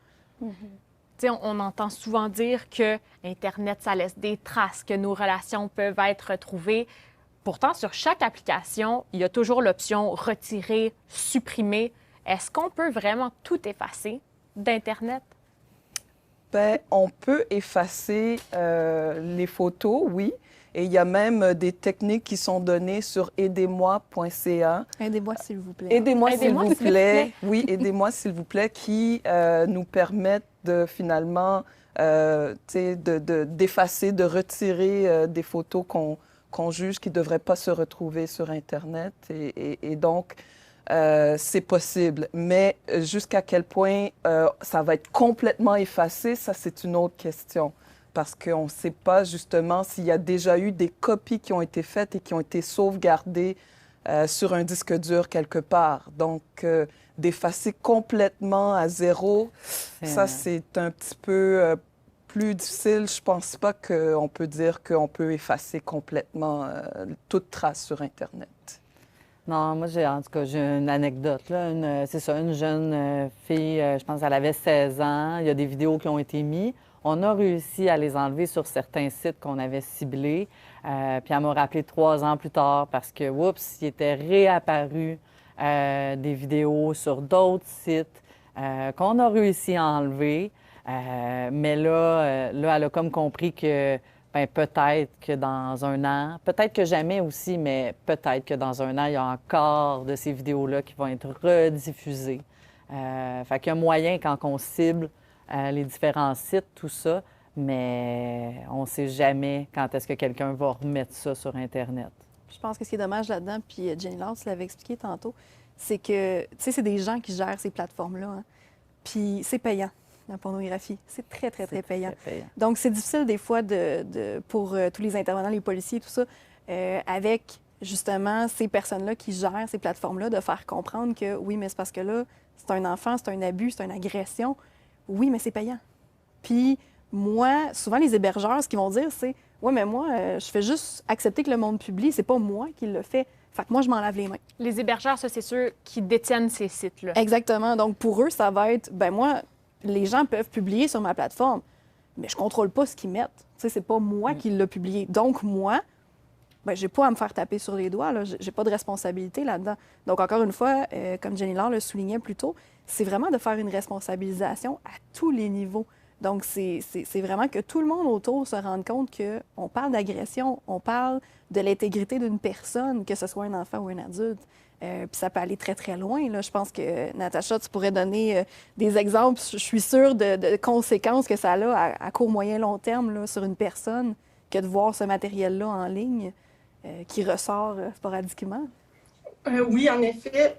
On entend souvent dire que Internet, ça laisse des traces, que nos relations peuvent être retrouvées. Pourtant, sur chaque application, il y a toujours l'option « retirer »,« supprimer ». Est-ce qu'on peut vraiment tout effacer d'Internet? Bien, on peut effacer les photos, oui. Et il y a même des techniques qui sont données sur aidez-moi.ca. Aidez-moi, s'il vous plaît. Aidez-moi, s'il vous plaît. Oui, aidez-moi, s'il vous plaît, qui nous permettent de finalement d'effacer, de retirer des photos qu'on juge qui ne devraient pas se retrouver sur Internet. Et donc, c'est possible. Mais jusqu'à quel point ça va être complètement effacé, ça, c'est une autre question. Parce qu'on ne sait pas justement s'il y a déjà eu des copies qui ont été faites et qui ont été sauvegardées sur un disque dur quelque part. Donc, d'effacer complètement à zéro, ça, c'est un petit peu plus difficile. Je pense pas qu'on peut dire qu'on peut effacer complètement toute trace sur Internet. Non, moi, en tout cas, j'ai une anecdote. C'est ça, une jeune fille, je pense qu'elle avait 16 ans. Il y a des vidéos qui ont été mises. On a réussi à les enlever sur certains sites qu'on avait ciblés. Puis elle m'a rappelé 3 ans plus tard parce que, oups, il était réapparu des vidéos sur d'autres sites qu'on a réussi à enlever. Mais là, elle a comme compris que bien, peut-être que dans un an, peut-être que jamais aussi, mais peut-être que dans un an, il y a encore de ces vidéos-là qui vont être rediffusées. Fait qu'il y a moyen quand on cible les différents sites, tout ça, mais on ne sait jamais quand est-ce que quelqu'un va remettre ça sur Internet. Je pense que ce qui est dommage là-dedans, puis Jenny Laure, tu l'avais expliqué tantôt, c'est que, tu sais, c'est des gens qui gèrent ces plateformes-là, hein, puis c'est payant. La pornographie, c'est très, très, très payant. Très payant. Donc, c'est difficile des fois pour tous les intervenants, les policiers, tout ça, avec justement ces personnes-là qui gèrent ces plateformes-là, de faire comprendre que oui, mais c'est parce que là, c'est un enfant, c'est un abus, c'est une agression. Oui, mais c'est payant. Puis moi, souvent, les hébergeurs, ce qu'ils vont dire, c'est oui, mais moi, je fais juste accepter que le monde publie, c'est pas moi qui le fais. Fait que moi, je m'en lave les mains. Les hébergeurs, ça, c'est ceux qui détiennent ces sites-là. Exactement. Donc, pour eux, ça va être, ben moi, les gens peuvent publier sur ma plateforme, mais je ne contrôle pas ce qu'ils mettent. Tu sais, c'est pas moi qui l'ai publié. Donc, moi, ben, j'ai pas à me faire taper sur les doigts. Là. J'ai pas de responsabilité là-dedans. Donc, encore une fois, comme Jenny Laure le soulignait plus tôt, c'est vraiment de faire une responsabilisation à tous les niveaux. Donc, c'est vraiment que tout le monde autour se rende compte qu'on parle d'agression, on parle de l'intégrité d'une personne, que ce soit un enfant ou un adulte. Puis ça peut aller très, très loin. Là. Je pense que, Natacha, tu pourrais donner des exemples, je suis sûre, de conséquences que ça a à court, moyen, long terme là, sur une personne que de voir ce matériel-là en ligne qui ressort sporadiquement. Oui, en effet.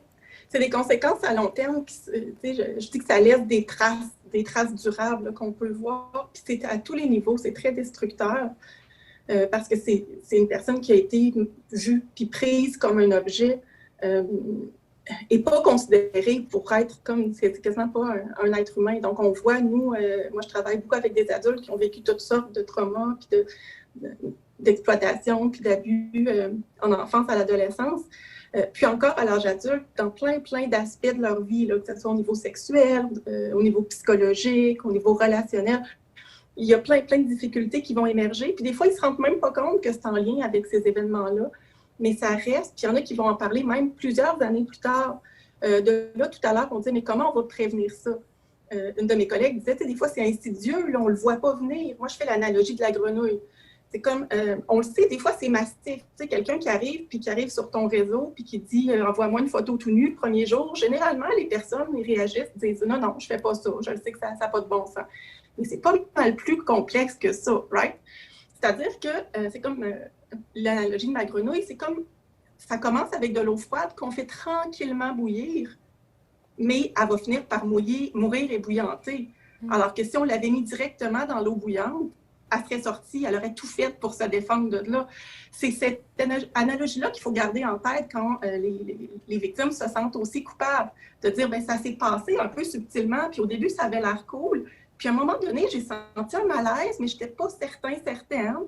C'est des conséquences à long terme. Je dis que ça laisse des traces durables là, qu'on peut voir. Puis c'est à tous les niveaux, c'est très destructeur. Parce que c'est une personne qui a été vue puis prise comme un objet et pas considéré pour être comme, c'est quasiment pas un être humain. Donc, on voit, nous, moi, je travaille beaucoup avec des adultes qui ont vécu toutes sortes de traumas, puis d'exploitation, puis d'abus en enfance à l'adolescence, puis encore à l'âge adulte, dans plein d'aspects de leur vie, là, que ce soit au niveau sexuel, au niveau psychologique, au niveau relationnel. Il y a plein de difficultés qui vont émerger, puis des fois, ils ne se rendent même pas compte que c'est en lien avec ces événements-là. Mais ça reste, puis il y en a qui vont en parler même plusieurs années plus tard. De là, tout à l'heure, on dit, mais comment on va prévenir ça? Une de mes collègues disait, des fois, c'est insidieux, là, on ne le voit pas venir. Moi, je fais l'analogie de la grenouille. C'est comme, on le sait, des fois, c'est massif. Tu sais, quelqu'un qui arrive sur ton réseau, puis qui dit, envoie-moi une photo tout nu le premier jour. Généralement, les personnes, ils réagissent, disent, non, je ne fais pas ça, je le sais que ça n'a pas de bon sens. Mais c'est pas mal plus complexe que ça, right? C'est-à-dire que c'est comme... l'analogie de ma grenouille, c'est comme, ça commence avec de l'eau froide qu'on fait tranquillement bouillir, mais elle va finir par mourir ébouillantée. Alors que si on l'avait mis directement dans l'eau bouillante, elle serait sortie, elle aurait tout fait pour se défendre de là. C'est cette analogie-là qu'il faut garder en tête quand les victimes se sentent aussi coupables. De dire, bien, ça s'est passé un peu subtilement, puis au début, ça avait l'air cool. Puis à un moment donné, j'ai senti un malaise, mais je n'étais pas certaine.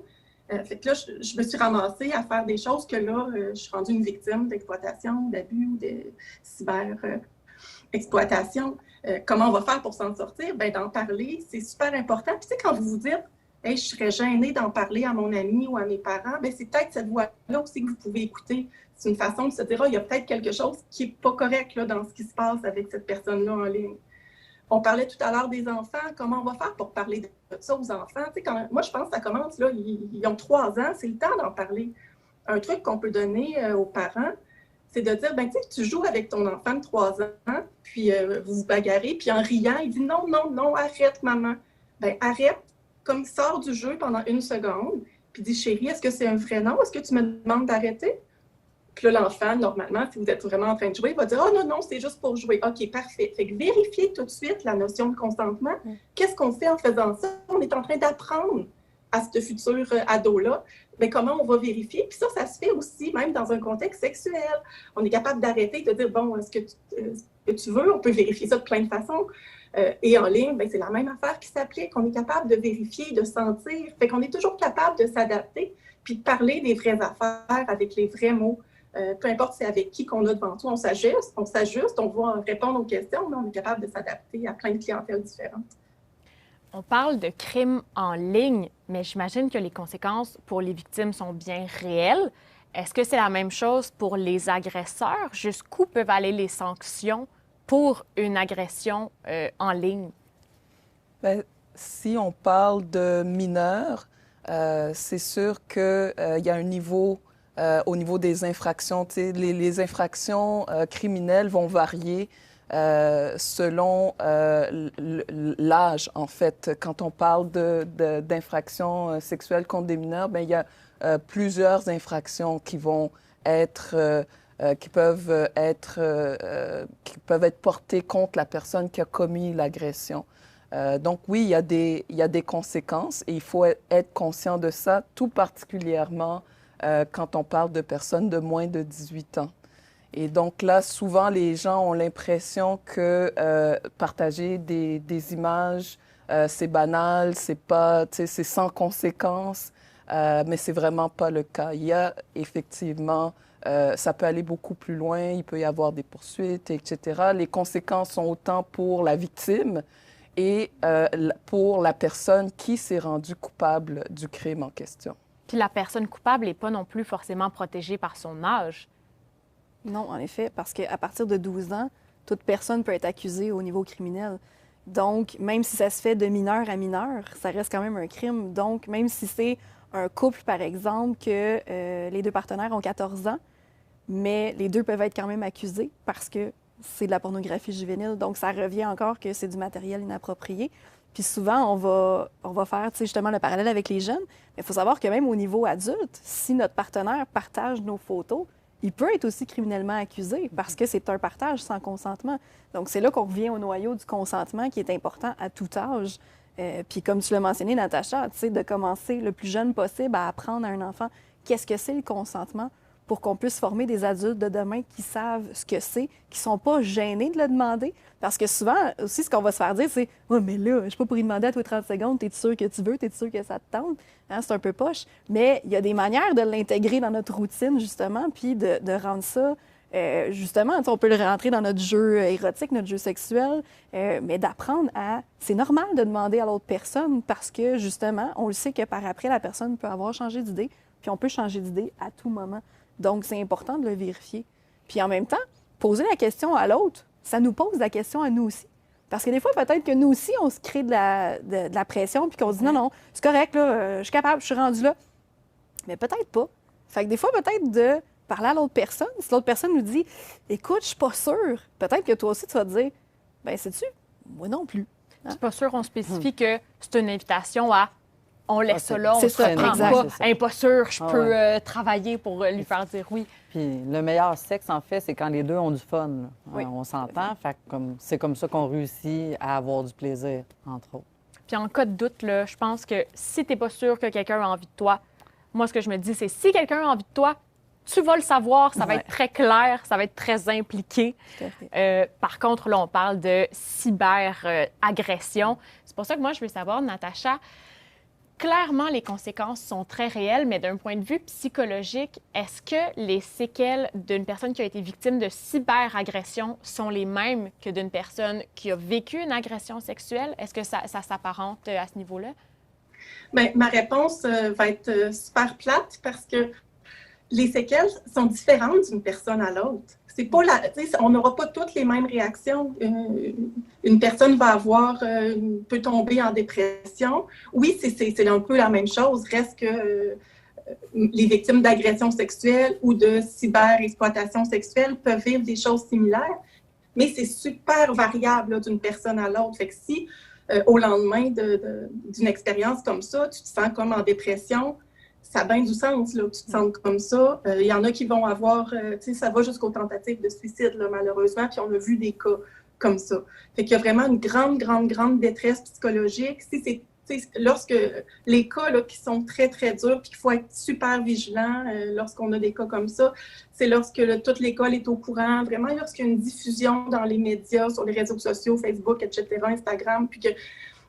Fait que là, je me suis ramassée à faire des choses que là, je suis rendue une victime d'exploitation, d'abus ou de cyber-exploitation. Comment on va faire pour s'en sortir? Bien, d'en parler, c'est super important. Puis tu sais, quand vous vous dites, hey, je serais gênée d'en parler à mon ami ou à mes parents, bien, c'est peut-être cette voix-là aussi que vous pouvez écouter. C'est une façon de se dire, il y a peut-être quelque chose qui n'est pas correct là, dans ce qui se passe avec cette personne-là en ligne. On parlait tout à l'heure des enfants. Comment on va faire pour parler de ça aux enfants? Tu sais, moi, je pense que ça commence, là, ils ont 3 ans, c'est le temps d'en parler. Un truc qu'on peut donner aux parents, c'est de dire, ben, tu sais, tu joues avec ton enfant de 3 ans, puis vous vous bagarrez, puis en riant, il dit, non, arrête, maman. Ben, arrête, comme il sort du jeu pendant 1 seconde, puis dit, chérie, est-ce que c'est un vrai non? Est-ce que tu me demandes d'arrêter? Puis là, l'enfant, normalement, si vous êtes vraiment en train de jouer, il va dire « Oh non, c'est juste pour jouer. » OK, parfait. Fait que vérifiez tout de suite la notion de consentement. Qu'est-ce qu'on fait en faisant ça? On est en train d'apprendre à ce futur ado-là, bien, comment on va vérifier? Puis ça se fait aussi même dans un contexte sexuel. On est capable d'arrêter, de dire, bon, ce que tu veux, on peut vérifier ça de plein de façons. Et en ligne, bien, c'est la même affaire qui s'applique. On est capable de vérifier, de sentir. Fait qu'on est toujours capable de s'adapter puis de parler des vraies affaires avec les vrais mots. Peu importe c'est avec qui qu'on a devant nous, on s'ajuste, on va répondre aux questions, mais on est capable de s'adapter à plein de clientèles différentes. On parle de crimes en ligne, mais j'imagine que les conséquences pour les victimes sont bien réelles. Est-ce que c'est la même chose pour les agresseurs? Jusqu'où peuvent aller les sanctions pour une agression en ligne? Bien, si on parle de mineurs, c'est sûr qu'il y a un niveau, au niveau des infractions. Les infractions criminelles vont varier selon l'âge, en fait. Quand on parle d'infractions sexuelles contre des mineurs, bien, il y a plusieurs infractions qui vont être... qui peuvent être portées contre la personne qui a commis l'agression. Donc oui, il y a des conséquences et il faut être conscient de ça, tout particulièrement quand on parle de personnes de moins de 18 ans. Et donc là, souvent, les gens ont l'impression que partager des images, c'est banal, c'est sans conséquences, mais c'est vraiment pas le cas. Il y a effectivement... ça peut aller beaucoup plus loin, il peut y avoir des poursuites, etc. Les conséquences sont autant pour la victime et pour la personne qui s'est rendue coupable du crime en question. Puis la personne coupable n'est pas non plus forcément protégée par son âge. Non, en effet, parce qu'à partir de 12 ans, toute personne peut être accusée au niveau criminel. Donc, même si ça se fait de mineur à mineur, ça reste quand même un crime. Donc, même si c'est un couple, par exemple, que les deux partenaires ont 14 ans, mais les deux peuvent être quand même accusés parce que c'est de la pornographie juvénile. Donc, ça revient encore que c'est du matériel inapproprié. Puis souvent, on va faire justement le parallèle avec les jeunes. Mais il faut savoir que même au niveau adulte, si notre partenaire partage nos photos, il peut être aussi criminellement accusé parce que c'est un partage sans consentement. Donc, c'est là qu'on revient au noyau du consentement qui est important à tout âge. Puis comme tu l'as mentionné, Natacha, de commencer le plus jeune possible à apprendre à un enfant qu'est-ce que c'est le consentement pour qu'on puisse former des adultes de demain qui savent ce que c'est, qui ne sont pas gênés de le demander. Parce que souvent, aussi, ce qu'on va se faire dire, c'est « Ouais, mais là, je ne suis pas pour y demander à toi 30 secondes, t'es sûr que tu veux, t'es sûr que ça te tente? Hein, » C'est un peu poche. Mais il y a des manières de l'intégrer dans notre routine, justement, puis de rendre ça... justement, on peut le rentrer dans notre jeu érotique, notre jeu sexuel, mais d'apprendre à... C'est normal de demander à l'autre personne parce que, justement, on le sait que par après, la personne peut avoir changé d'idée, puis on peut changer d'idée à tout moment. Donc, c'est important de le vérifier. Puis en même temps, poser la question à l'autre, ça nous pose la question à nous aussi. Parce que des fois, peut-être que nous aussi, on se crée de la pression, puis qu'on se dit « Non, non, c'est correct, là, je suis capable, je suis rendu là. » Mais peut-être pas. Fait que des fois, peut-être de parler à l'autre personne. Si l'autre personne nous dit « Écoute, je suis pas sûre. » Peut-être que toi aussi, tu vas te dire « Bien, sais-tu, moi non plus. » Je suis pas sûre, on spécifie que c'est une invitation à on laisse ça là, on c'est se reprend pas. Pas sûr, je peux travailler pour lui faire dire oui. Puis le meilleur sexe, en fait, c'est quand les deux ont du fun. Oui. On s'entend. Fait que c'est comme ça qu'on réussit à avoir du plaisir, entre autres. Puis en cas de doute, là, je pense que si tu n'es pas sûr que quelqu'un a envie de toi, moi, ce que je me dis, c'est si quelqu'un a envie de toi, tu vas le savoir, ça va être très clair, ça va être très impliqué. Par contre, là, on parle de cyberagression. C'est pour ça que moi, je veux savoir, Natacha, clairement, les conséquences sont très réelles, mais d'un point de vue psychologique, est-ce que les séquelles d'une personne qui a été victime de cyberagression sont les mêmes que d'une personne qui a vécu une agression sexuelle? Est-ce que ça s'apparente à ce niveau-là? Bien, ma réponse va être super plate parce que les séquelles sont différentes d'une personne à l'autre. C'est pas on n'aura pas toutes les mêmes réactions. Une personne va peut tomber en dépression. Oui, c'est un peu la même chose. Reste que les victimes d'agressions sexuelles ou de cyberexploitation sexuelle peuvent vivre des choses similaires, mais c'est super variable là, d'une personne à l'autre. Fait que si, au lendemain d'une expérience comme ça, tu te sens comme en dépression, ça a bien du sens, là, que tu te sentes comme ça. Il y en a qui vont avoir, ça va jusqu'aux tentatives de suicide, là, malheureusement, puis on a vu des cas comme ça. Fait qu'il y a vraiment une grande détresse psychologique. Si c'est Lorsque les cas là, qui sont très, très durs, puis qu'il faut être super vigilant lorsqu'on a des cas comme ça, c'est lorsque toute l'école est au courant, vraiment lorsqu'il y a une diffusion dans les médias, sur les réseaux sociaux, Facebook, etc., Instagram, puis que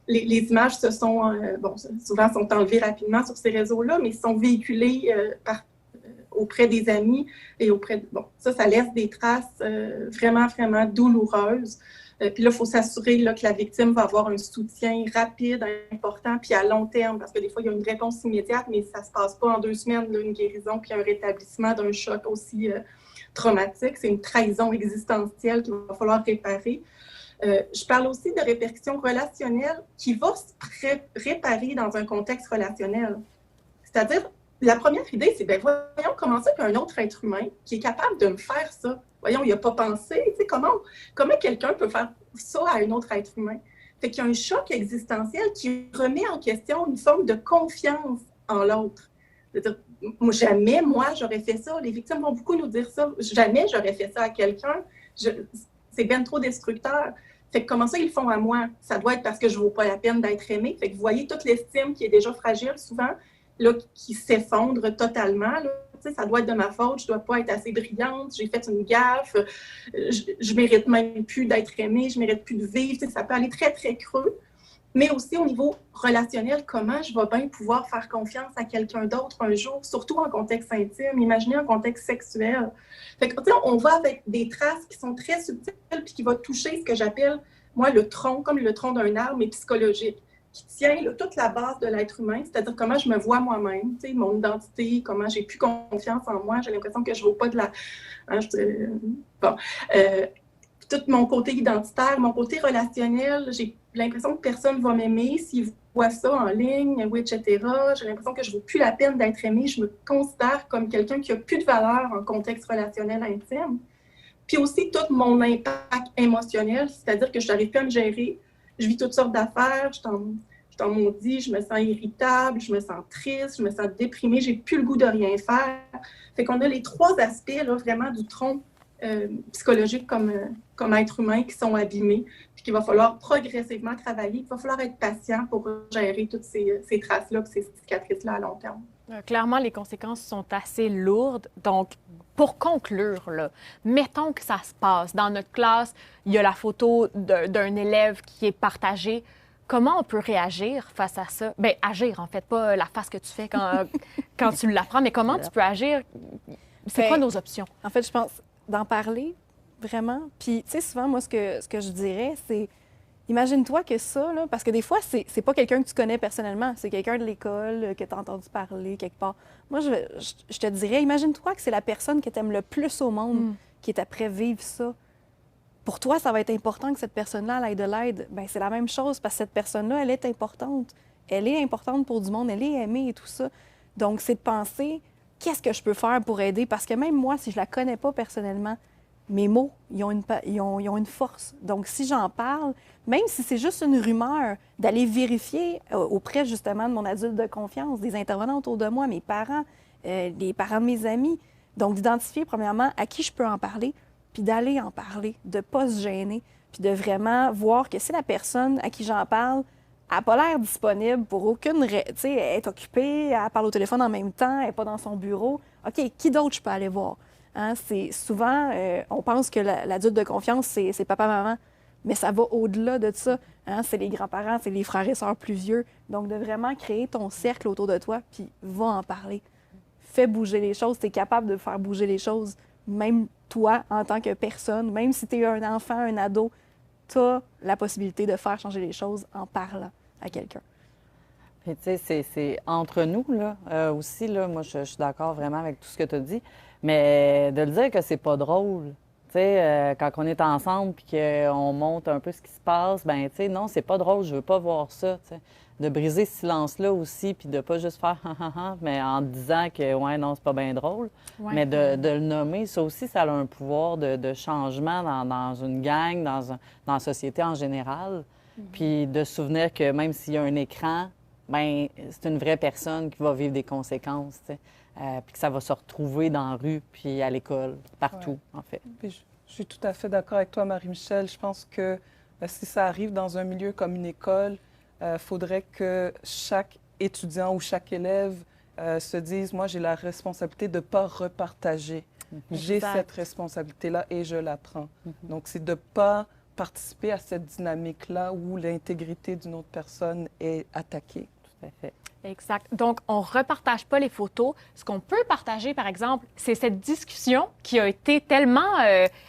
les images souvent sont enlevées rapidement sur ces réseaux-là, mais sont véhiculées auprès des amis et ça laisse des traces vraiment, vraiment douloureuses. Puis là, il faut s'assurer que la victime va avoir un soutien rapide, important, puis à long terme, parce que des fois, il y a une réponse immédiate, mais ça ne se passe pas en 2 semaines, là, une guérison, puis un rétablissement d'un choc aussi traumatique. C'est une trahison existentielle qu'il va falloir réparer. Je parle aussi de répercussions relationnelles qui vont se réparer dans un contexte relationnel. C'est-à-dire, la première idée, c'est, voyons comment ça qu'un autre être humain qui est capable de me faire ça, voyons, il n'a pas pensé, tu sais, comment quelqu'un peut faire ça à un autre être humain? Fait qu'il y a un choc existentiel qui remet en question une forme de confiance en l'autre. C'est-à-dire, jamais, moi, j'aurais fait ça. Les victimes vont beaucoup nous dire ça. Jamais j'aurais fait ça à quelqu'un. C'est bien trop destructeur. Fait que comment ça, ils le font à moi? Ça doit être parce que je ne vaux pas la peine d'être aimée. Fait que vous voyez toute l'estime qui est déjà fragile, souvent, là, qui s'effondre totalement. Là. Ça doit être de ma faute, je ne dois pas être assez brillante, j'ai fait une gaffe, je ne mérite même plus d'être aimée, je ne mérite plus de vivre. Ça peut aller très, très creux. Mais aussi au niveau relationnel, comment je vais bien pouvoir faire confiance à quelqu'un d'autre un jour, surtout en contexte intime, imaginez un contexte sexuel. Fait que, on va avec des traces qui sont très subtiles puis qui vont toucher ce que j'appelle, moi, le tronc, comme le tronc d'un arbre, mais psychologique, qui tient là, toute la base de l'être humain, c'est-à-dire comment je me vois moi-même, mon identité, comment j'ai plus confiance en moi, j'ai l'impression que je ne vaux pas de la... tout mon côté identitaire, mon côté relationnel, j'ai l'impression que personne ne va m'aimer s'il voit ça en ligne, etc. J'ai l'impression que je ne vaux plus la peine d'être aimée. Je me considère comme quelqu'un qui n'a plus de valeur en contexte relationnel intime. Puis aussi, tout mon impact émotionnel, c'est-à-dire que je n'arrive plus à me gérer. Je vis toutes sortes d'affaires, je t'en maudis, je me sens irritable, je me sens triste, je me sens déprimée, j'ai plus le goût de rien faire. Fait qu'on a les 3 aspects là, vraiment du tronc psychologique comme être humain qui sont abîmés, puis qu'il va falloir progressivement travailler, il va falloir être patient pour gérer toutes ces traces-là, ces cicatrices-là à long terme. Clairement, les conséquences sont assez lourdes. Donc, pour conclure, là, mettons que ça se passe. Dans notre classe, il y a la photo d'un élève qui est partagée. Comment on peut réagir face à ça? Bien, agir, en fait, pas la face que tu fais quand tu l'apprends, mais comment tu peux agir? C'est quoi nos options? En fait, je pense d'en parler, vraiment. Puis, tu sais, souvent, moi, ce que je dirais, c'est imagine-toi que ça, là, parce que des fois, c'est pas quelqu'un que tu connais personnellement, c'est quelqu'un de l'école que tu as entendu parler quelque part. Moi, je te dirais, imagine-toi que c'est la personne que tu aimes le plus au monde qui est après vivre ça. Pour toi, ça va être important que cette personne-là elle ait de l'aide. Bien, c'est la même chose parce que cette personne-là, elle est importante. Elle est importante pour du monde, elle est aimée et tout ça. Donc, c'est de penser, qu'est-ce que je peux faire pour aider? Parce que même moi, si je la connais pas personnellement, mes mots, ils ont une force. Donc, si j'en parle, même si c'est juste une rumeur, d'aller vérifier auprès, justement, de mon adulte de confiance, des intervenants autour de moi, mes parents, les parents de mes amis. Donc, d'identifier, premièrement, à qui je peux en parler, puis d'aller en parler, de ne pas se gêner, puis de vraiment voir que si la personne à qui j'en parle n'a pas l'air disponible pour aucune... Tu sais, elle est occupée, elle parle au téléphone en même temps, elle n'est pas dans son bureau. OK, qui d'autre je peux aller voir? Hein, c'est souvent, on pense que l'adulte de confiance, c'est papa-maman, mais ça va au-delà de ça. Hein, c'est les grands-parents, c'est les frères et sœurs plus vieux. Donc, de vraiment créer ton cercle autour de toi, puis va en parler. Fais bouger les choses. Tu es capable de faire bouger les choses, même toi, en tant que personne, même si tu es un enfant, un ado, tu as la possibilité de faire changer les choses en parlant à quelqu'un. Puis, tu sais, c'est entre nous, là, aussi, là, moi, je suis d'accord vraiment avec tout ce que tu as dit, mais de le dire que c'est pas drôle, tu sais, quand on est ensemble puis qu'on montre un peu ce qui se passe, ben tu sais, non, c'est pas drôle, je veux pas voir ça, tu sais. De briser ce silence-là aussi, puis de pas juste faire « mais en disant que, ouais, non, c'est pas bien drôle, mais de le nommer, ça aussi, ça a un pouvoir de changement dans une gang, dans la société en général. Puis de se souvenir que même s'il y a un écran, bien, c'est une vraie personne qui va vivre des conséquences, tu sais, puis que ça va se retrouver dans la rue, puis à l'école, partout, en fait. Puis je suis tout à fait d'accord avec toi, Marie-Michel. Je pense que si ça arrive dans un milieu comme une école, faudrait que chaque étudiant ou chaque élève se dise, moi, j'ai la responsabilité de ne pas repartager. J'ai cette responsabilité-là et je la prends. Donc, c'est de ne pas participer à cette dynamique-là où l'intégrité d'une autre personne est attaquée. Tout à fait. Exact. Donc, on ne repartage pas les photos. Ce qu'on peut partager, par exemple, c'est cette discussion qui a été tellement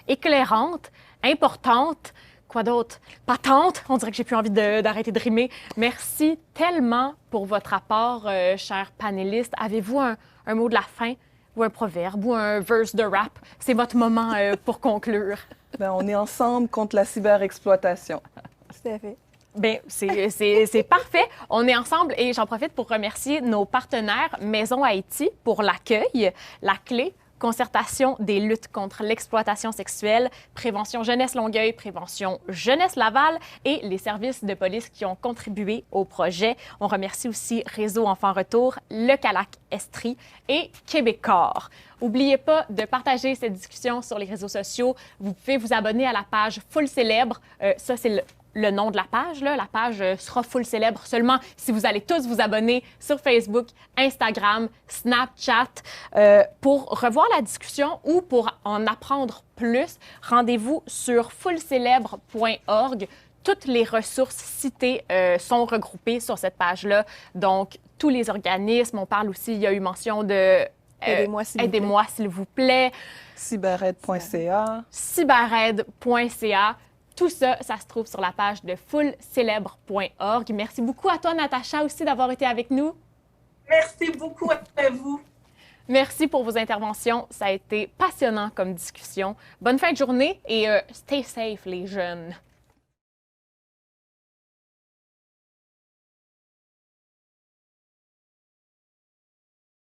éclairante, importante, quoi d'autre? Patente. On dirait que j'ai plus envie d'arrêter de rimer. Merci tellement pour votre apport, chers panélistes. Avez-vous un mot de la fin ou un proverbe ou un verse de rap? C'est votre moment pour conclure. Bien, on est ensemble contre la cyberexploitation. Tout à fait. Bien, c'est parfait. On est ensemble et j'en profite pour remercier nos partenaires Maison Haïti pour l'accueil, la clé, concertation des luttes contre l'exploitation sexuelle, prévention Jeunesse Longueuil, prévention Jeunesse Laval et les services de police qui ont contribué au projet. On remercie aussi Réseau Enfants Retour, le Calac Estrie et Québecor. N'oubliez pas de partager cette discussion sur les réseaux sociaux. Vous pouvez vous abonner à la page Full Célèbre. Ça, c'est le nom de la page. Là. La page sera Full Célèbre seulement si vous allez tous vous abonner sur Facebook, Instagram, Snapchat. Pour revoir la discussion ou pour en apprendre plus, rendez-vous sur fullcélèbre.org. Toutes les ressources citées sont regroupées sur cette page-là. Donc, tous les organismes, on parle aussi, il y a eu mention de... Aidez-moi, s'il vous plaît. Cyberraid.ca. Cyberraid.ca. Tout ça, ça se trouve sur la page de fullcélèbre.org. Merci beaucoup à toi, Natacha, aussi d'avoir été avec nous. Merci beaucoup à vous. Merci pour vos interventions. Ça a été passionnant comme discussion. Bonne fin de journée et stay safe, les jeunes.